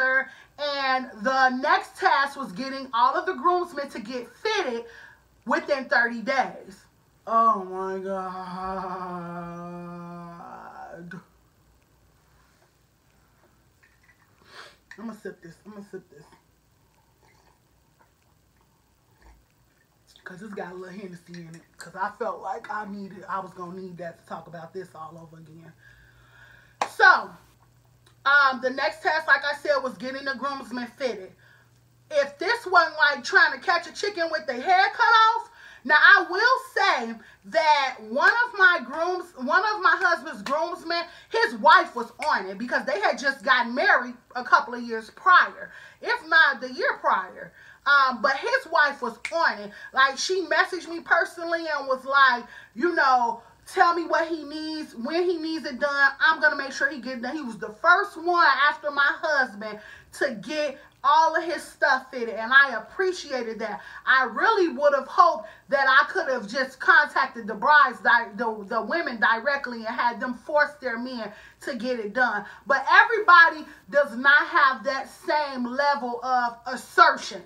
together, and the next task was getting all of the groomsmen to get fitted within 30 days. Oh my God. I'm gonna sip this. Because it's got a little Hennessy in it. Because I felt like I was going to need that to talk about this all over again. So, the next task, like I said, was getting the groomsmen fitted. If this wasn't like trying to catch a chicken with their head cut off, now I will say that one of my husband's groomsmen, his wife was on it because they had just gotten married a couple of years prior, if not the year prior. But his wife was on it. Like, she messaged me personally and was like, you know, tell me what he needs, when he needs it done. I'm going to make sure he gets it done. He was the first one after my husband to get all of his stuff fitted, and I appreciated that. I really would have hoped that I could have just contacted the brides, the women directly, and had them force their men to get it done. But everybody does not have that same level of assertion,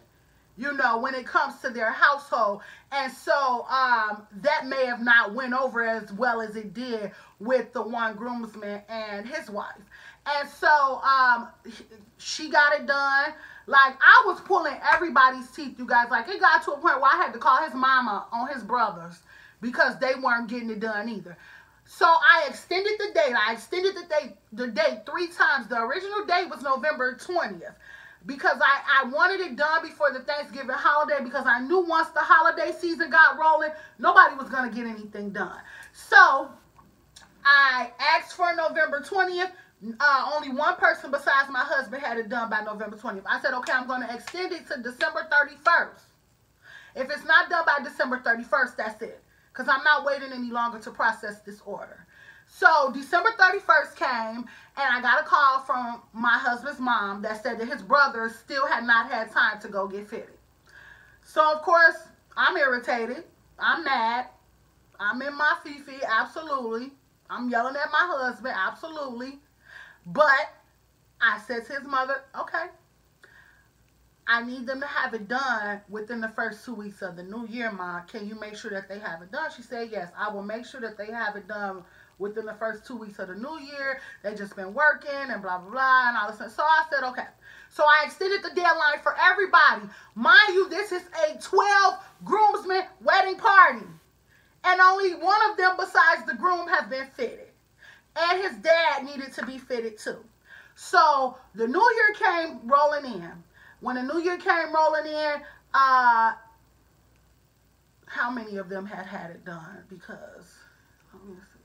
you know, when it comes to their household. And so that may have not went over as well as it did with the one groomsman and his wife. And so she got it done. Like, I was pulling everybody's teeth, you guys. Like, it got to a point where I had to call his mama on his brothers because they weren't getting it done either. So I extended the date. I extended the date 3 times. The original date was November 20th. Because I wanted it done before the Thanksgiving holiday, because I knew once the holiday season got rolling, nobody was going to get anything done. So I asked for November 20th. Only one person besides my husband had it done by November 20th. I said, okay, I'm going to extend it to December 31st. If it's not done by December 31st, that's it. Because I'm not waiting any longer to process this order. So December 31st came, and I got a call from my husband's mom that said that his brother still had not had time to go get fitted. So, of course, I'm irritated. I'm mad. I'm in my fifi, absolutely. I'm yelling at my husband, absolutely. But I said to his mother, okay, I need them to have it done within the first 2 weeks of the new year, Ma. Can you make sure that they have it done? She said, yes, I will make sure that they have it done within the first 2 weeks of the new year. They just been working and blah, blah, blah, and all this. So I said, okay. So I extended the deadline for everybody. Mind you, this is a 12 groomsmen wedding party. And only one of them besides the groom has been fitted. And his dad needed to be fitted too. So the new year came rolling in. When the new year came rolling in, how many of them had it done? Because, let me see.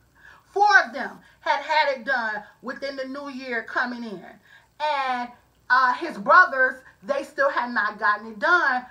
4 of them had it done within the new year coming in. And his brothers, they still had not gotten it done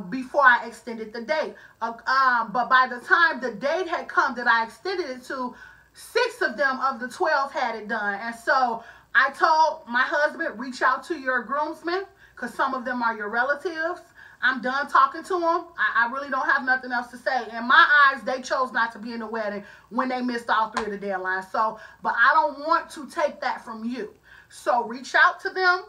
before I extended the date. But by the time the date had come that I extended it to, 6 of them of the 12 had it done. And so I told my husband, reach out to your groomsmen, because some of them are your relatives. I'm done talking to them. I really don't have nothing else to say. In my eyes, they chose not to be in the wedding when they missed all 3 of the deadlines. So, but I don't want to take that from you. So reach out to them.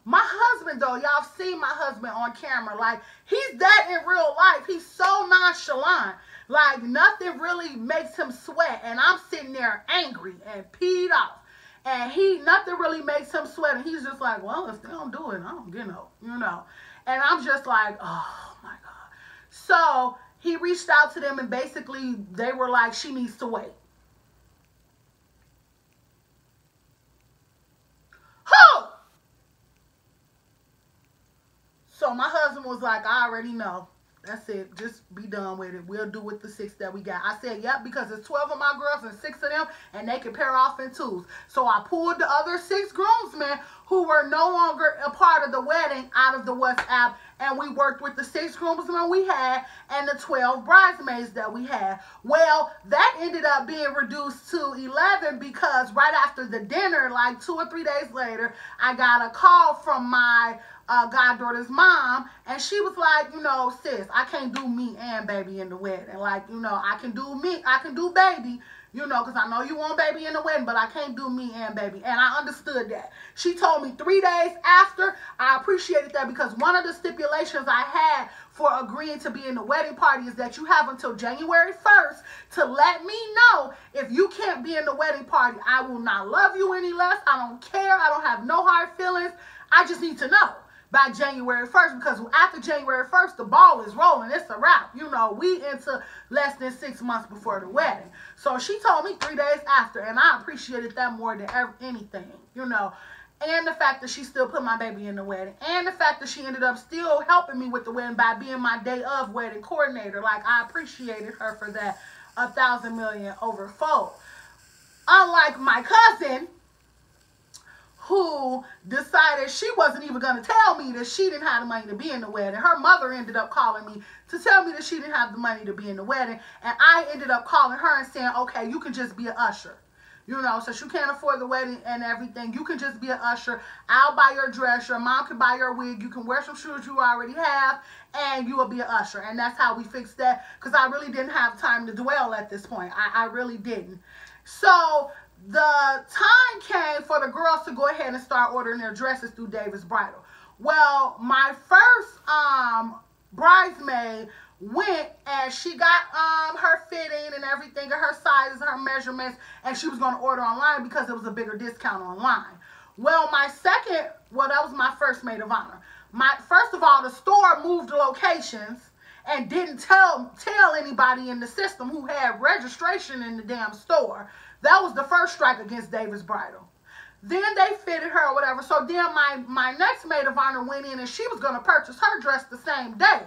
My husband, though, y'all seen my husband on camera. Like, he's that in real life. He's so nonchalant. Like, nothing really makes him sweat. And I'm sitting there angry and peed off. And nothing really makes him sweat. And he's just like, well, if they don't do it, I don't get no, you know. And I'm just like, oh, my God. So he reached out to them, and basically they were like, she needs to wait. Who? So my husband was like, I already know. That's it. Just be done with it. We'll do with the 6 that we got. I said, yep, because it's 12 of my girls and 6 of them, and they can pair off in 2s. So I pulled the other 6 groomsmen who were no longer a part of the wedding out of the WhatsApp, and we worked with the 6 groomsmen we had and the 12 bridesmaids that we had. Well, that ended up being reduced to 11 because right after the dinner, like 2 or 3 days later, I got a call from my goddaughter's mom, and she was like, you know, sis, I can't do me and baby in the wedding. Like, you know, I can do me, I can do baby, You know, because I know you want baby in the wedding, but I can't do me and baby. And I understood that. She told me 3 days after. I appreciated that because one of the stipulations I had for agreeing to be in the wedding party is that you have until January 1st to let me know if you can't be in the wedding party. I will not love you any less. I don't care. I don't have no hard feelings. I just need to know by January 1st, because after January 1st, the ball is rolling. It's a wrap. You know, we into less than 6 months before the wedding. So she told me 3 days after, and I appreciated that more than anything, you know. And the fact that she still put my baby in the wedding. And the fact that she ended up still helping me with the wedding by being my day of wedding coordinator. Like, I appreciated her for that 1,000 million overfold. Unlike my cousin, who decided she wasn't even going to tell me that she didn't have the money to be in the wedding. Her mother ended up calling me to tell me that she didn't have the money to be in the wedding. And I ended up calling her and saying, okay, you can just be an usher. You know, since you can't afford the wedding and everything, you can just be an usher. I'll buy your dress. Your mom can buy your wig. You can wear some shoes you already have, and you will be an usher. And that's how we fixed that, because I really didn't have time to dwell at this point. I really didn't. So the time came for the girls to go ahead and start ordering their dresses through Davis Bridal. Well, my first bridesmaid went and she got her fitting and everything, and her sizes, her measurements, and she was going to order online because it was a bigger discount online. Well, that was my first maid of honor. First of all, the store moved locations and didn't tell anybody in the system who had registration in the damn store. That was the first strike against Davis Bridal. Then they fitted her or whatever. So then my next maid of honor went in and she was going to purchase her dress the same day.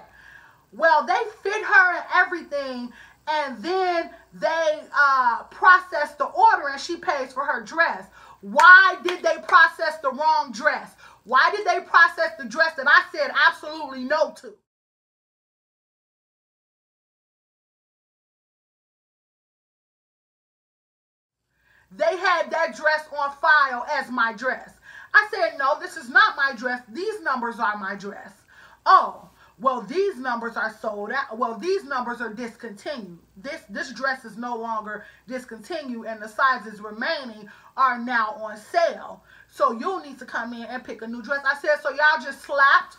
Well, they fit her and everything, and then they processed the order and she pays for her dress. Why did they process the wrong dress? Why did they process the dress that I said absolutely no to? They had that dress on file as my dress. I said, no, this is not my dress. These numbers are my dress. Oh, well, these numbers are sold out. Well, these numbers are discontinued. This dress is no longer discontinued, and the sizes remaining are now on sale. So you'll need to come in and pick a new dress. I said, so y'all just slapped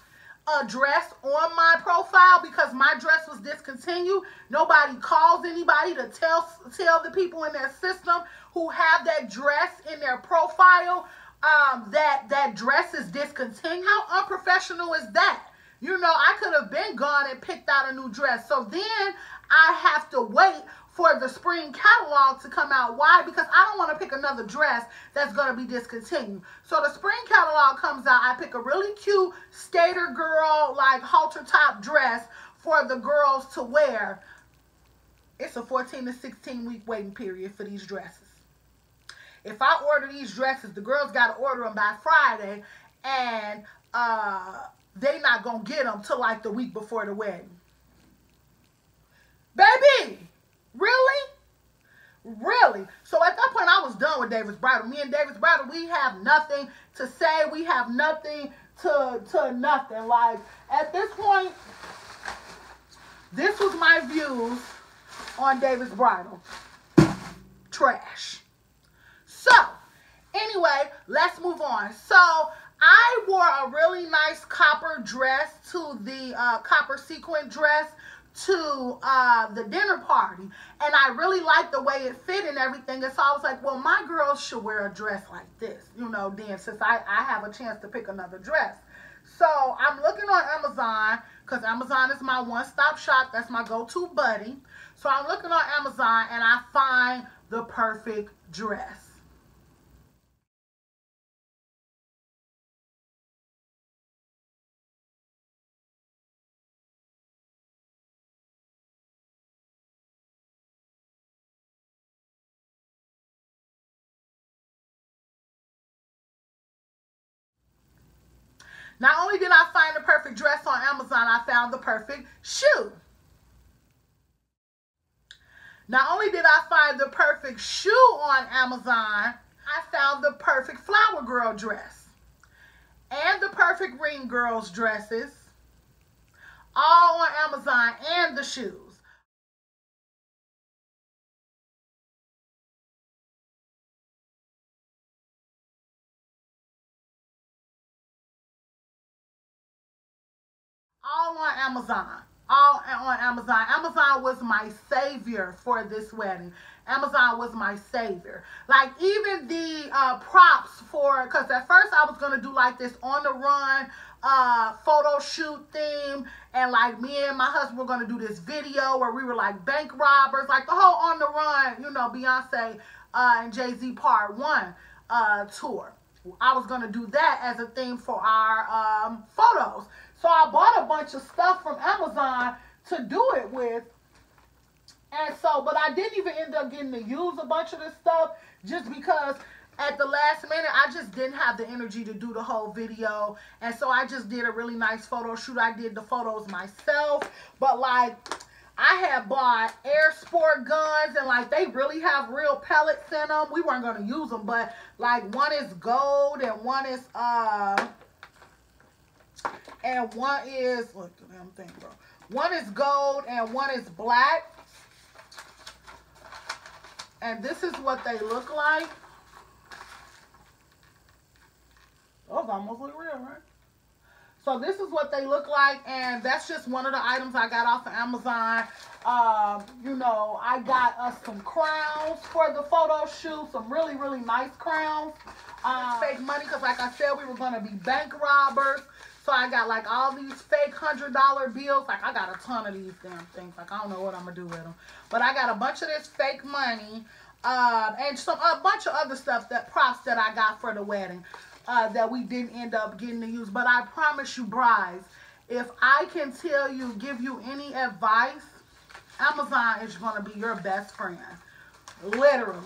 a dress on my profile because my dress was discontinued? Nobody calls anybody to tell the people in their system who have that dress in their profile that dress is discontinued? How unprofessional is that? You know, I could have been gone and picked out a new dress. So then I have to wait for the spring catalog to come out. Why? Because I don't want to pick another dress that's going to be discontinued. So the spring catalog comes out. I pick a really cute skater girl, like halter top dress for the girls to wear. It's a 14 to 16 week waiting period for these dresses. If I order these dresses, the girls got to order them by Friday, and they not going to get them till like the week before the wedding. Baby, really? Really? So at that point, I was done with Davis Bridal. Me and Davis Bridal, we have nothing to say. We have nothing to nothing. Like, at this point, this was my views on Davis Bridal. Trash. So, anyway, let's move on. So, I wore a really nice copper dress to the copper sequin dress to the dinner party, and I really liked the way it fit and everything. And so I was like, well, my girls should wear a dress like this, you know, then since I have a chance to pick another dress. So I'm looking on Amazon, because Amazon is my one-stop shop. That's my go-to buddy. So I'm looking on Amazon and I find the perfect dress. Not only did I find the perfect dress on Amazon, I found the perfect shoe. Not only did I find the perfect shoe on Amazon, I found the perfect flower girl dress and the perfect ring girls dresses, all on Amazon, and the shoes. all on Amazon. All on Amazon. Amazon was my savior for this wedding. Amazon was my savior. Like, even the props for, because at first I was going to do like this on the run photo shoot theme, and like me and my husband were going to do this video where we were like bank robbers, like the whole on the run, you know, Beyonce and Jay-Z Part 1 tour. I was going to do that as a theme for our photos. So I bought a bunch of stuff from Amazon to do it with. And so, but I didn't even end up getting to use a bunch of this stuff just because at the last minute, I just didn't have the energy to do the whole video. And so I just did a really nice photo shoot. I did the photos myself. But like, I had bought air sport guns, and like, they really have real pellets in them. We weren't going to use them, but like, one is gold and one is, look, the damn thing, bro. One is gold and one is black. And this is what they look like. Those almost look real, right? So this is what they look like, and that's just one of the items I got off of Amazon. You know, I got us some crowns for the photo shoot, some really, really nice crowns. Fake money, because like I said, we were going to be bank robbers. So I got like all these fake $100 bills. Like, I got a ton of these damn things. Like, I don't know what I'm going to do with them. But I got a bunch of this fake money and a bunch of other stuff, that props that I got for the wedding that we didn't end up getting to use. But I promise you, brides, if I can tell you, give you any advice, Amazon is going to be your best friend. Literally.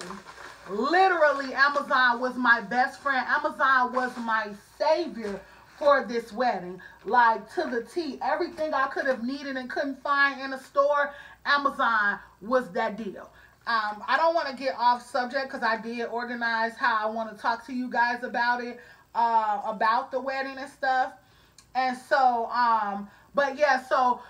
Literally, Amazon was my best friend. Amazon was my savior for this wedding, like to the T. Everything I could have needed and couldn't find in a store, Amazon was that deal. I don't want to get off subject because I did organize how I want to talk to you guys about it, about the wedding and stuff. And so, but yeah, so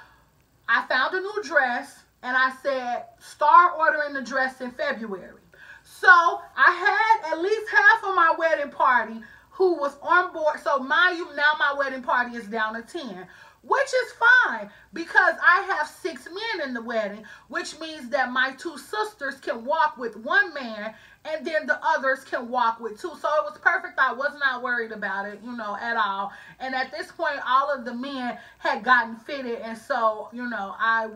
I found a new dress, and I said, start ordering the dress in February. So I had at least half of my wedding party who was on board. So mind you, now my wedding party is down to 10, which is fine because I have 6 men in the wedding, which means that my 2 sisters can walk with 1 man, and then the others can walk with 2. So it was perfect. I was not worried about it, you know, at all. And at this point, all of the men had gotten fitted, and so, you know, I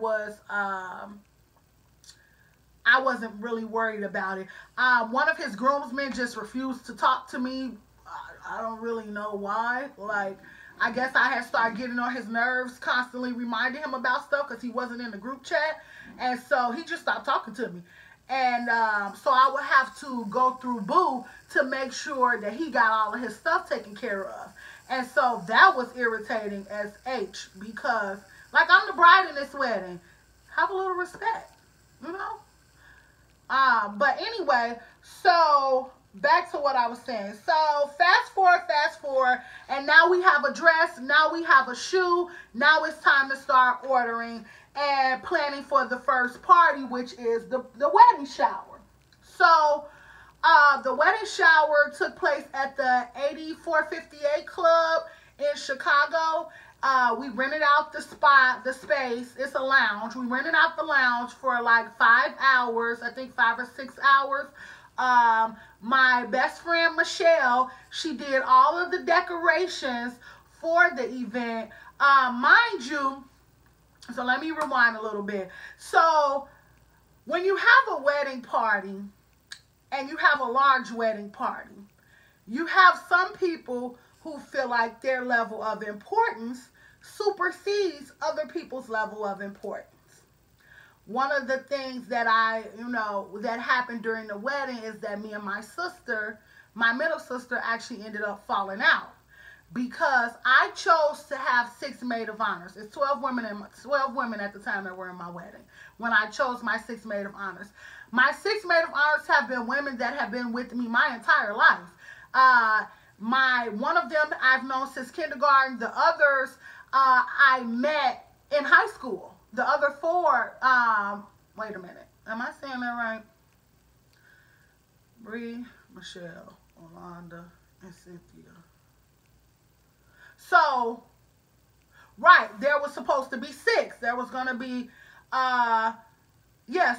wasn't really worried about it. One of his groomsmen just refused to talk to me. I don't really know why. Like, I guess I had started getting on his nerves, constantly reminding him about stuff because he wasn't in the group chat. And so he just stopped talking to me. And so I would have to go through Boo to make sure that he got all of his stuff taken care of. And so that was irritating as H, because, like, I'm the bride in this wedding. Have a little respect, you know? But anyway, so back to what I was saying. So fast forward, and now we have a dress, now we have a shoe, now it's time to start ordering and planning for the first party, which is the wedding shower. So the wedding shower took place at the 8458 Club in Chicago. We rented out the space. It's a lounge. We rented out the lounge for like 5 hours, I think 5 or 6 hours. My best friend, Michelle, she did all of the decorations for the event. Mind you, so let me rewind a little bit. So when you have a wedding party and you have a large wedding party, you have some people who feel like their level of importance supersedes other people's level of importance. One of the things that that happened during the wedding is that me and my sister, my middle sister, actually ended up falling out because I chose to have 6 maid of honors. It's 12 women at the time that were in my wedding when I chose my 6 maid of honors. My 6 maid of honors have been women that have been with me my entire life. One of them I've known since kindergarten. The others I met in high school. The other 4, wait a minute. Am I saying that right? Bree, Michelle, Orlando, and Cynthia. So Right, there was supposed to be 6. There was going to be,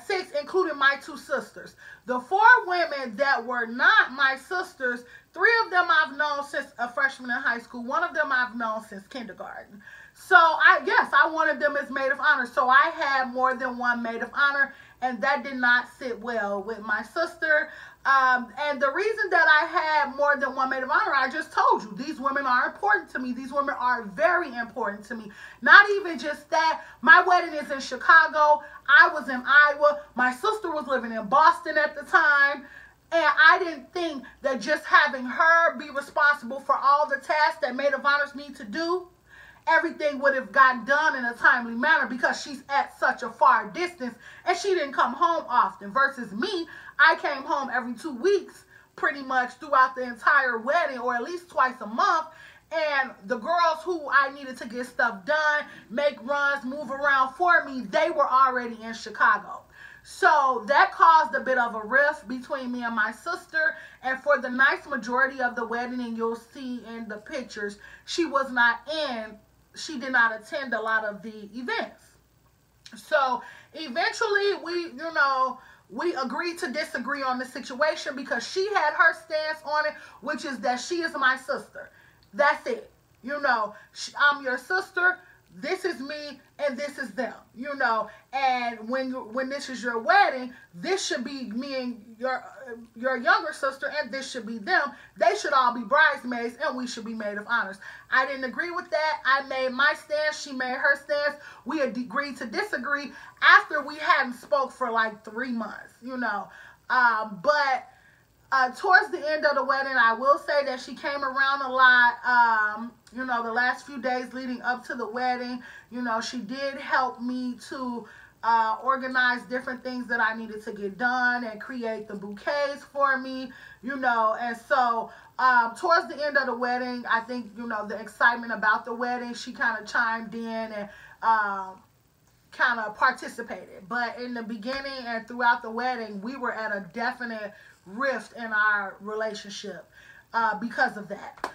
6, including my 2 sisters. The 4 women that were not my sisters, 3 of them I've known since a freshman in high school. 1 of them I've known since kindergarten. So, I wanted them as maid of honor. So, I had more than one maid of honor, and that did not sit well with my sister. And the reason that I had more than one maid of honor, I just told you, these women are important to me. These women are very important to me. Not even just that. My wedding is in Chicago. I was in Iowa. My sister was living in Boston at the time. And I didn't think that just having her be responsible for all the tasks that maid of honors need to do, everything would have gotten done in a timely manner because she's at such a far distance and she didn't come home often. Versus me, I came home every 2 weeks pretty much throughout the entire wedding, or at least twice a month. And the girls who I needed to get stuff done, make runs, move around for me, they were already in Chicago. So that caused a bit of a rift between me and my sister. And for the nice majority of the wedding, and you'll see in the pictures, she was not in. She did not attend a lot of the events. So eventually we agreed to disagree on the situation because she had her stance on it, which is that she is my sister. That's it. I'm your sister. This is me and this is them, and when this is your wedding, this should be me and your younger sister, and this should be them. They should all be bridesmaids and we should be maid of honors. I didn't agree with that. I made my stance. She made her stance. We had agreed to disagree after we hadn't spoke for like 3 months, but towards the end of the wedding, I will say that she came around a lot, the last few days leading up to the wedding. She did help me to organize different things that I needed to get done and create the bouquets for me, and so towards the end of the wedding, I think, the excitement about the wedding, she kind of chimed in and kind of participated. But in the beginning and throughout the wedding, we were at a definite rift in our relationship because of that.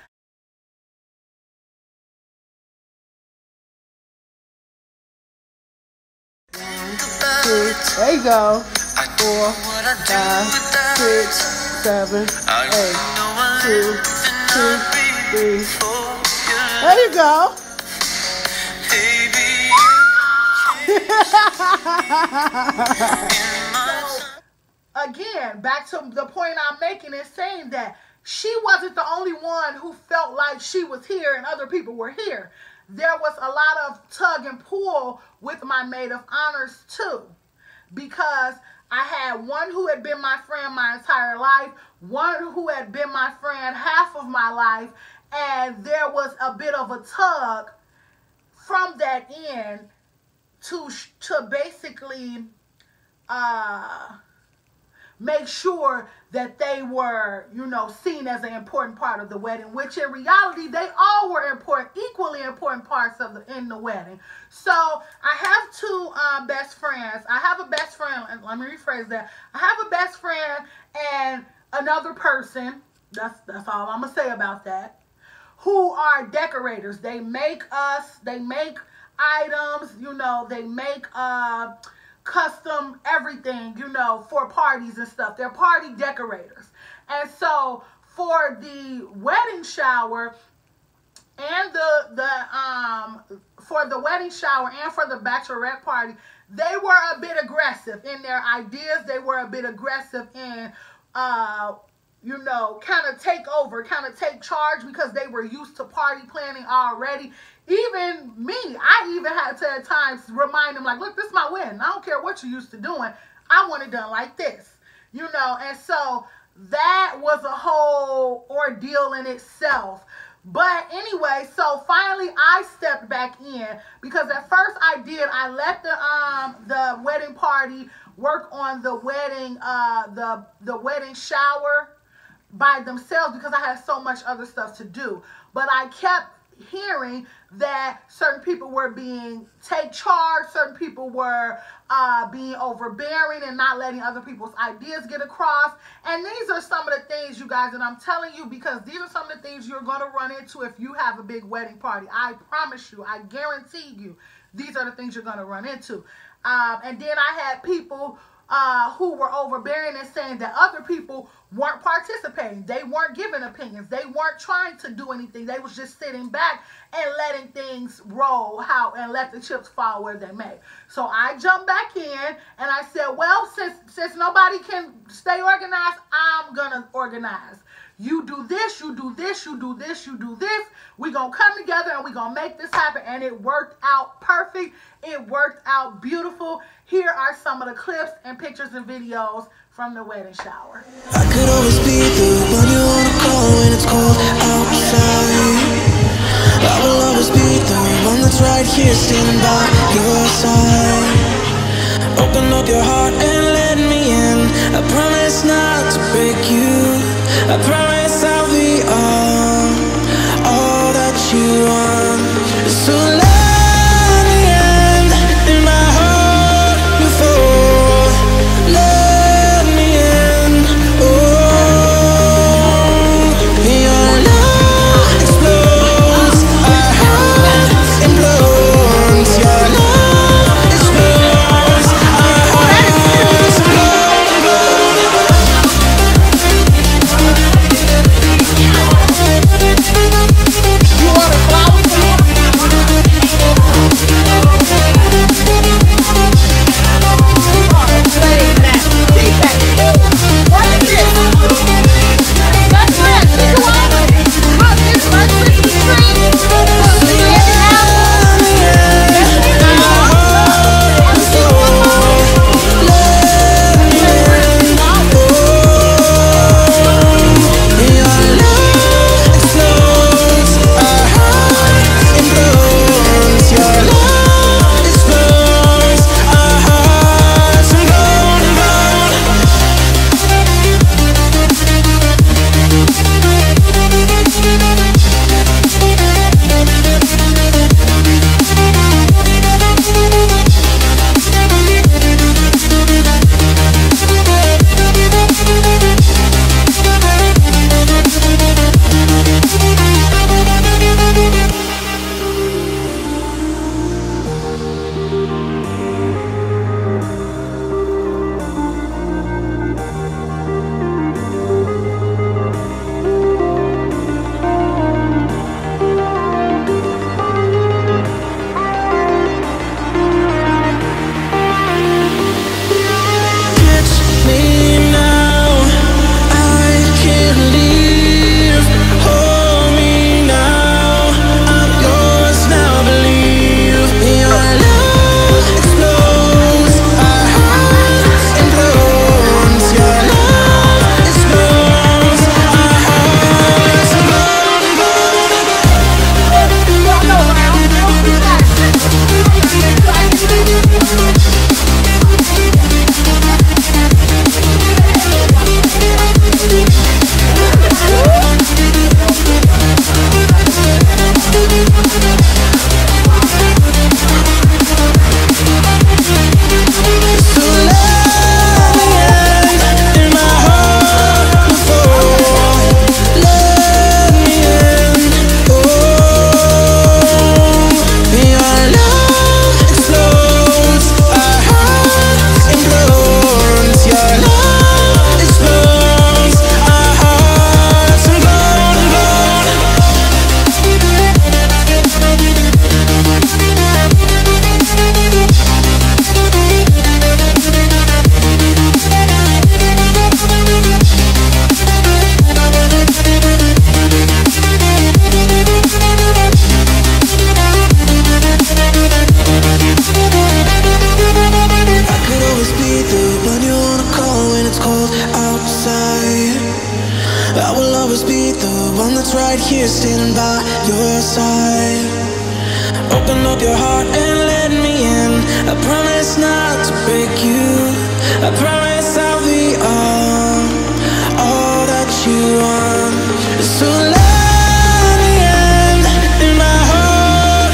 There you go. 4, 5, 6, 7, 8, 2, 2, 3. There you go. Again, back to the point I'm making is saying that she wasn't the only one who felt like she was here and other people were here. There was a lot of tug and pull with my maid of honors too, because I had one who had been my friend my entire life, one who had been my friend half of my life, and there was a bit of a tug from that end to basically make sure that they were, seen as an important part of the wedding, which in reality, they all were important, equally important parts in the wedding. So I have 2 best friends. I have a best friend, and let me rephrase that. I have a best friend and another person, that's all I'm going to say about that, who are decorators. They make items, they make custom everything, for parties and stuff. They're party decorators. And so for the wedding shower and for the wedding shower and for the bachelorette party, they were a bit aggressive in their ideas. They were a bit aggressive in kind of take over, kind of take charge, because they were used to party planning already. Even me, I even had to at times remind them, like, look, this is my wedding. I don't care what you're used to doing. I want it done like this, and so that was a whole ordeal in itself. But anyway, so finally I stepped back in, because at first I let the wedding party work on the wedding, the wedding shower by themselves, because I had so much other stuff to do. But I kept hearing that certain people were being take charge, certain people were being overbearing and not letting other people's ideas get across. And these are some of the things, you guys, that I'm telling you, because these are some of the things you're going to run into if you have a big wedding party. I promise you, I guarantee you, these are the things you're going to run into. And then I had people who were overbearing and saying that other people weren't participating. They weren't giving opinions. They weren't trying to do anything. They was just sitting back and letting things roll out and let the chips fall where they may. So I jumped back in and I said, well, since nobody can stay organized, I'm going to organize. You do this, you do this, you do this, you do this. We're going to come together and we're going to make this happen. And it worked out perfect. It worked out beautiful. Here are some of the clips and pictures and videos from the wedding shower. I could always be the one you wanna call when it's cold outside. I will always be the one that's right here standing by your side. Open up your heart and let me in. I promise not to break you. I promise I'll be all that you want. So let me in my heart before. Let me in. Oh, your love explodes. Our hearts implodes. Your love explodes. Our hearts here standing by your side. Open up your heart and let me in. I promise not to break you. I promise I'll be all that you want. So let me in my heart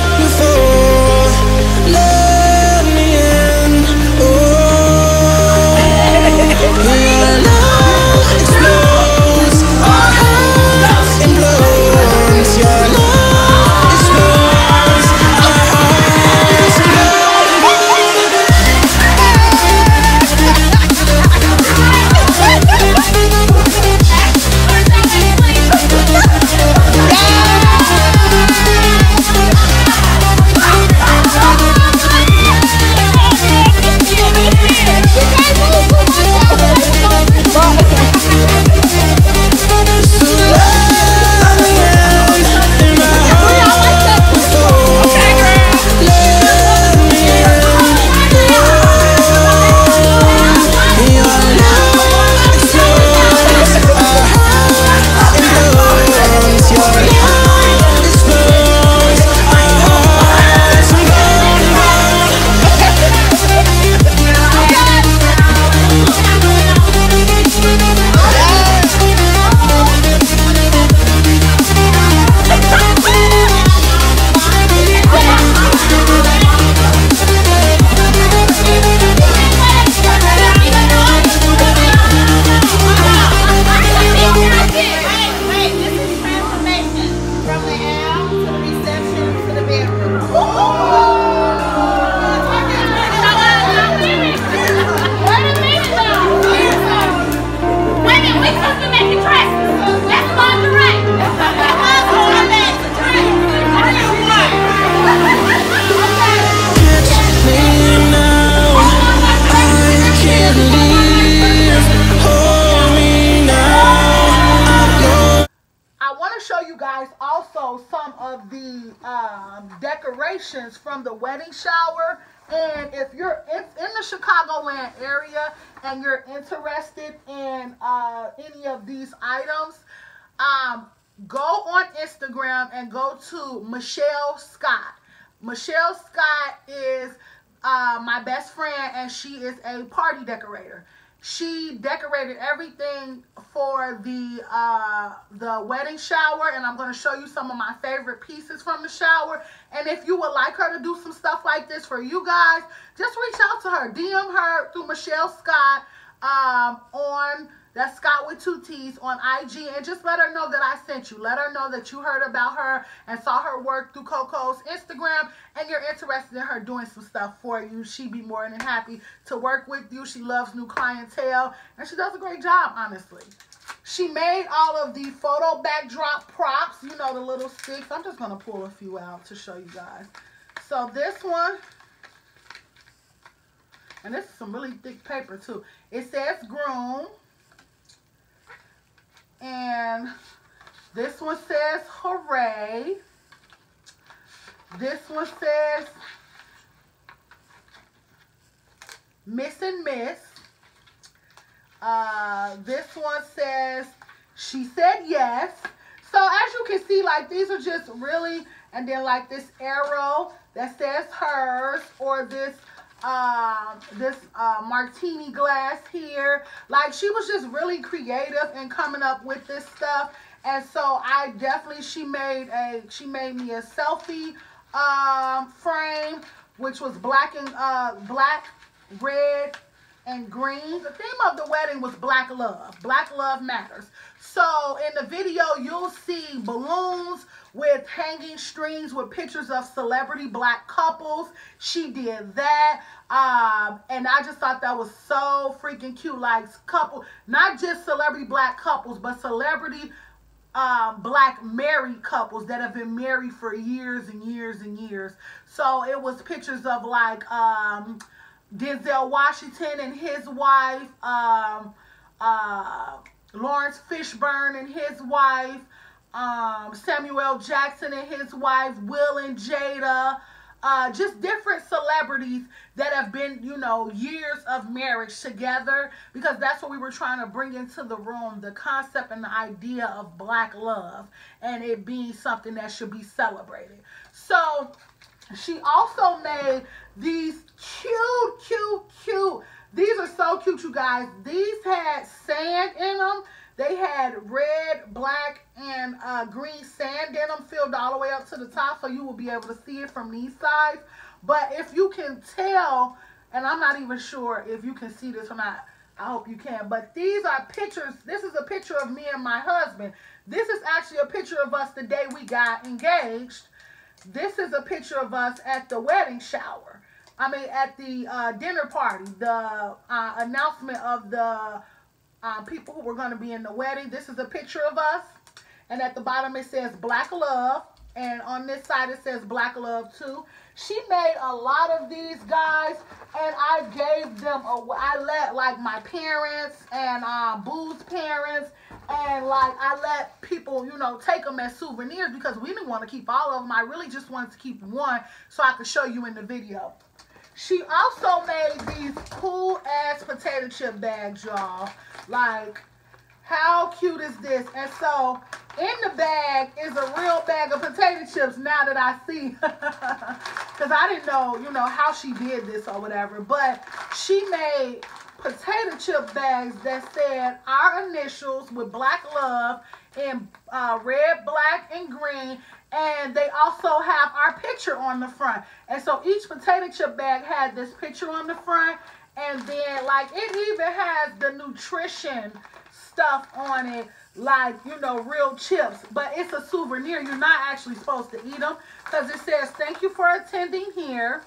decorations from the wedding shower. And if you're in the Chicagoland area and you're interested in any of these items, go on Instagram and go to Michelle Scott. Michelle Scott is my best friend, and she is a party decorator. She decorated everything for the wedding shower, and I'm going to show you some of my favorite pieces from the shower. And if you would like her to do some stuff like this for you guys, just reach out to her. DM her through Michelle Scott on, that's Scott with 2 T's, on IG, and just let her know that I sent you. Let her know that you heard about her and saw her work through Coco's Instagram, and you're interested in her doing some stuff for you. She'd be more than happy to work with you. She loves new clientele, and she does a great job, honestly. She made all of the photo backdrop props, you know, the little sticks. I'm just going to pull a few out to show you guys. So this one, and this is some really thick paper too. It says groom. And this one says hooray. This one says miss and miss. This one says she said yes. So as you can see, like, these are just really, and then like this arrow that says hers, or this martini glass here. Like, she was just really creative in coming up with this stuff. And so I definitely, she made me a selfie frame, which was black, red, and green. The theme of the wedding was black love. Black love matters. So in the video, you'll see balloons with hanging strings with pictures of celebrity black couples. She did that. And I just thought that was so freaking cute. Like, not just celebrity black couples, but celebrity black married couples that have been married for years and years and years. So it was pictures of like Denzel Washington and his wife, Lawrence Fishburne and his wife, Samuel Jackson and his wife, Will and Jada, just different celebrities that have been, you know, years of marriage together, because that's what we were trying to bring into the room, the concept and the idea of black love, and it being something that should be celebrated. So she also made these cute, these are so cute, you guys. These had sand in them. They had red, black, and green sand in them, filled all the way up to the top, so you will be able to see it from these sides. But if you can tell, and I'm not even sure if you can see this or not, I hope you can, but these are pictures. This is a picture of me and my husband. This is actually a picture of us the day we got engaged. This is a picture of us at the wedding shower. I mean, at the dinner party, the announcement of the people who were going to be in the wedding. This is a picture of us, and at the bottom it says black love, and on this side it says black love too. She made a lot of these, guys, and I gave them I let like my parents and Boo's parents, and like I let people, you know, take them as souvenirs, because we didn't want to keep all of them. I really just wanted to keep one so I could show you in the video. She also made these cool ass potato chip bags, y'all. Like, how cute is this? And so in the bag is a real bag of potato chips, now that I see. Because I didn't know, you know, how she did this or whatever. But she made potato chip bags that said our initials with black love in red, black, and green. And they also have our picture on the front. And so each potato chip bag had this picture on the front. And then, like, it even has the nutrition stuff on it, like, you know, real chips. But it's a souvenir. You're not actually supposed to eat them, because it says, thank you for attending here.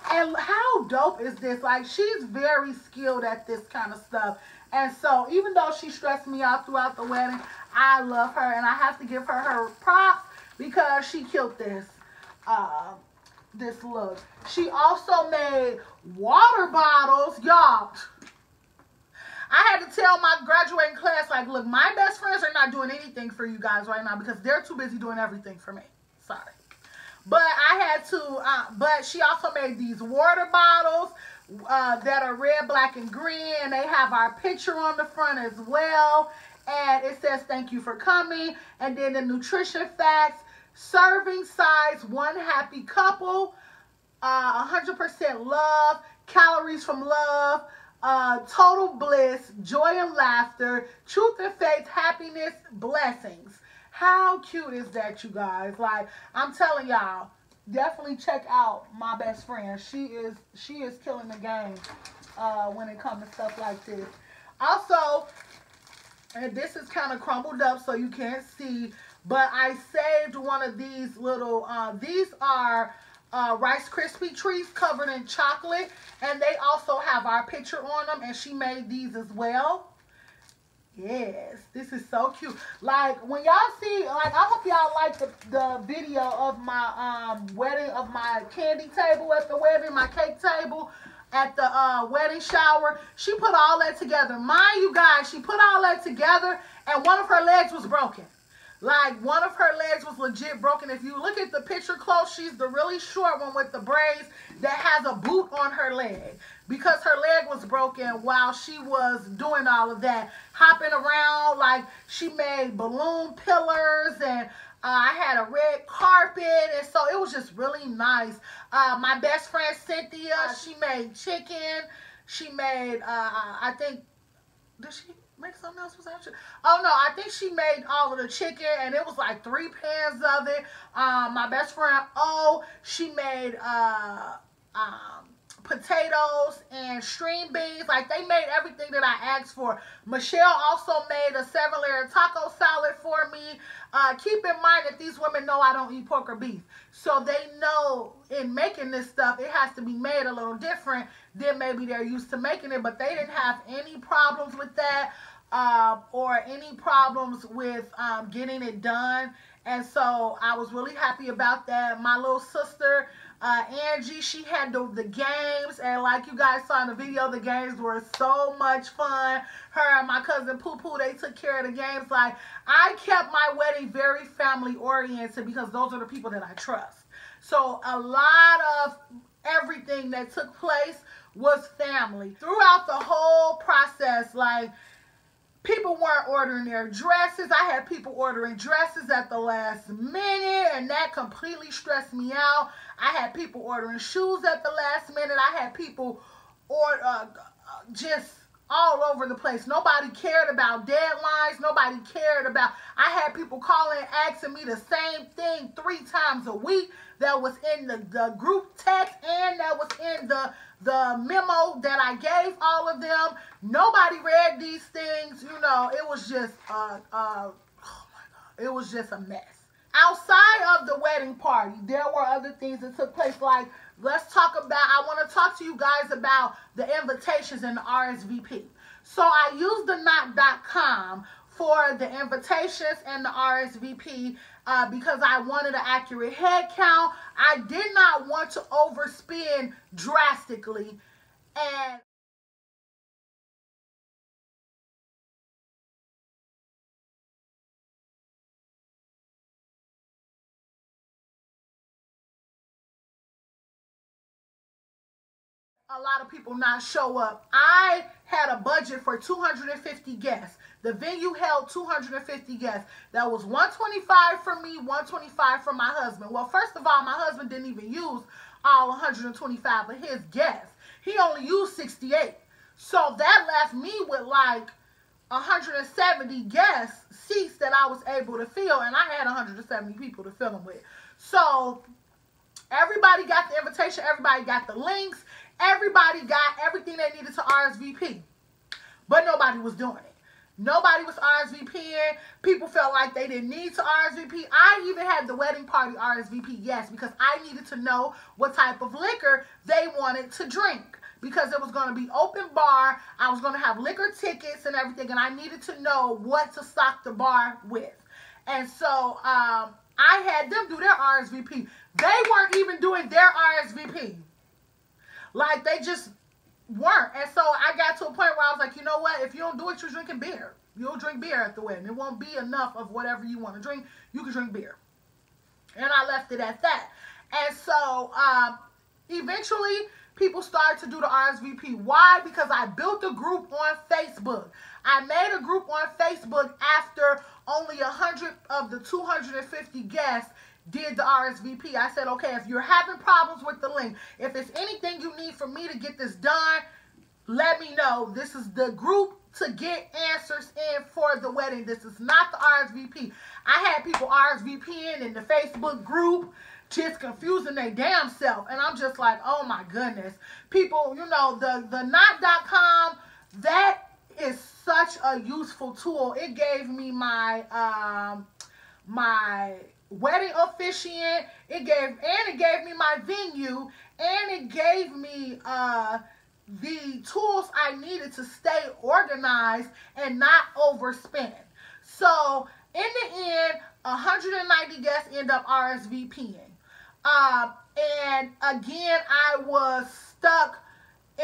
And how dope is this? Like, she's very skilled at this kind of stuff. And so even though she stressed me out throughout the wedding, I love her, and I have to give her props, because she killed this this look. She also made water bottles, y'all. I had to tell my graduating class, like, look, my best friends are not doing anything for you guys right now, because they're too busy doing everything for me. Sorry. But I had to, but she also made these water bottles that are red, black, and green. And they have our picture on the front as well. And it says, thank you for coming. And then the nutrition facts, serving size, one happy couple, 100% love, calories from love, total bliss, joy and laughter, truth and faith, happiness, blessings. How cute is that, you guys? Like, I'm telling y'all, definitely check out my best friend. She is killing the game when it comes to stuff like this. Also, and this is kind of crumbled up so you can't see, but I saved one of these little, these are Rice Krispie treats covered in chocolate, and they also have our picture on them, and she made these as well. Yes, this is so cute. Like, when y'all see, like, I hope y'all like the video of my wedding, of my candy table at the wedding, my cake table at the wedding shower. She put all that together. Mind you guys, she put all that together, and one of her legs was broken. Like, one of her legs was legit broken. If you look at the picture close, she's the really short one with the braids that has a boot on her leg. Because her leg was broken while she was doing all of that. Hopping around, like, she made balloon pillars, and I had a red carpet, and so it was just really nice. My best friend Cynthia, she made chicken. She made, I think, did she make something else? Was that? Oh no, I think she made all of the chicken, and it was like 3 pans of it. My best friend she made potatoes and string beans. Like, they made everything that I asked for. Michelle also made a 7-layer taco salad for me. Keep in mind that these women know I don't eat pork or beef, so they know in making this stuff it has to be made a little different than maybe they're used to making it. But they didn't have any problems with that or any problems with getting it done, and so I was really happy about that. My little sister Angie, she handled the games, and like you guys saw in the video, the games were so much fun. Her and my cousin Poo Poo, they took care of the games. Like, I kept my wedding very family oriented because those are the people that I trust. So a lot of everything that took place was family. Throughout the whole process, like, people weren't ordering their dresses. I had people ordering dresses at the last minute, and that completely stressed me out. I had people ordering shoes at the last minute. I had people just all over the place. Nobody cared about deadlines. Nobody cared about... I had people calling, asking me the same thing 3 times a week. That was in the group text, and that was in the memo that I gave all of them. Nobody read these things. You know, it was just oh my God, it was just a mess. Outside of the wedding party, there were other things that took place. Like, let's talk about, I want to talk to you guys about the invitations and the RSVP. So I used the knot.com for the invitations and the RSVP because I wanted an accurate head count. I did not want to overspend drastically, and a lot of people not show up. I had a budget for 250 guests. The venue held 250 guests. That was 125 for me, 125 for my husband. Well, first of all, my husband didn't even use all 125 of his guests. He only used 68. So that left me with like 170 guests, seats that I was able to fill, and I had 170 people to fill them with. So everybody got the invitation, everybody got the links, everybody got everything they needed to RSVP, but nobody was doing it. Nobody was RSVPing. People felt like they didn't need to RSVP. I even had the wedding party RSVP, yes, because I needed to know what type of liquor they wanted to drink, because it was going to be open bar. I was going to have liquor tickets and everything, and I needed to know what to stock the bar with. And so I had them do their RSVP. They weren't even doing their RSVP. Like, they just weren't. And so I got to a point where I was like, you know what? If you don't do it, you're drinking beer. You'll drink beer at the wedding. It won't be enough of whatever you want to drink. You can drink beer. And I left it at that. And so eventually people started to do the RSVP. Why? Because I built a group on Facebook. I made a group on Facebook after only 100 of the 250 guests did the RSVP. I said, okay, if you're having problems with the link, if it's anything you need for me to get this done, let me know. This is the group to get answers in for the wedding. This is not the RSVP. I had people RSVPing in the Facebook group, just confusing their damn self. And I'm just like, oh my goodness. People, you know, the knot.com, that is such a useful tool. It gave me my my wedding officiant, it gave me my venue, and it gave me the tools I needed to stay organized and not overspend. So in the end, 190 guests end up RSVPing. And again, I was stuck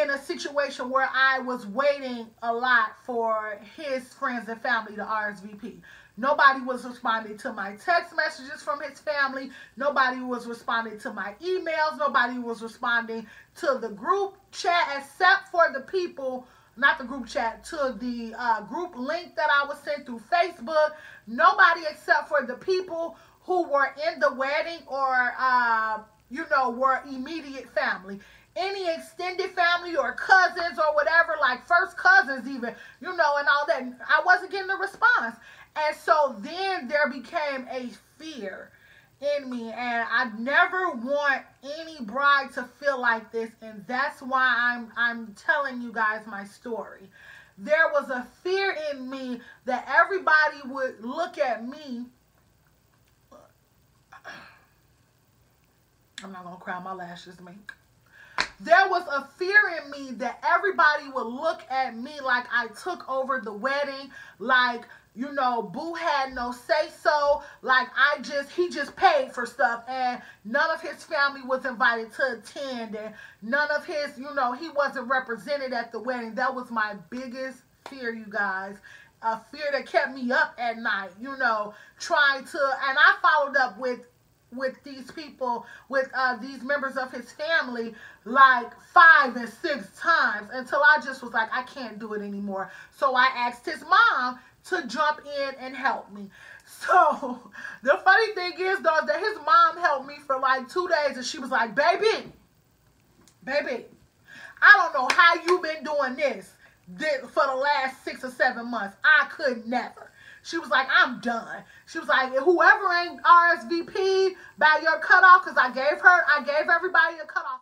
in a situation where I was waiting a lot for his friends and family to RSVP. Nobody was responding to my text messages from his family. Nobody was responding to my emails. Nobody was responding to the group chat except for the people, not the group chat, to the group link that I was sent through Facebook. Nobody except for the people who were in the wedding or, you know, were immediate family. Any extended family or cousins or whatever, like first cousins even, you know, and all that, I wasn't getting a response. And so then there became a fear in me, and I never want any bride to feel like this, and that's why I'm telling you guys my story. There was a fear in me that everybody would look at me. I'm not gonna cry, my lashes mink. There was a fear in me that everybody would look at me like I took over the wedding, like, you know, Boo had no say-so, like he just paid for stuff, and none of his family was invited to attend, and none of his, you know, he wasn't represented at the wedding. That was my biggest fear, you guys. A fear that kept me up at night, you know, trying to, and I followed up with these people, with these members of his family, like 5 and 6 times, until I just was like, I can't do it anymore. So I asked his mom to jump in and help me. So the funny thing is, though, is that his mom helped me for like 2 days, and she was like, baby, I don't know how you've been doing this for the last 6 or 7 months. I could never. She was like, I'm done. She was like, whoever ain't RSVP'd by your cutoff, because I gave everybody a cutoff.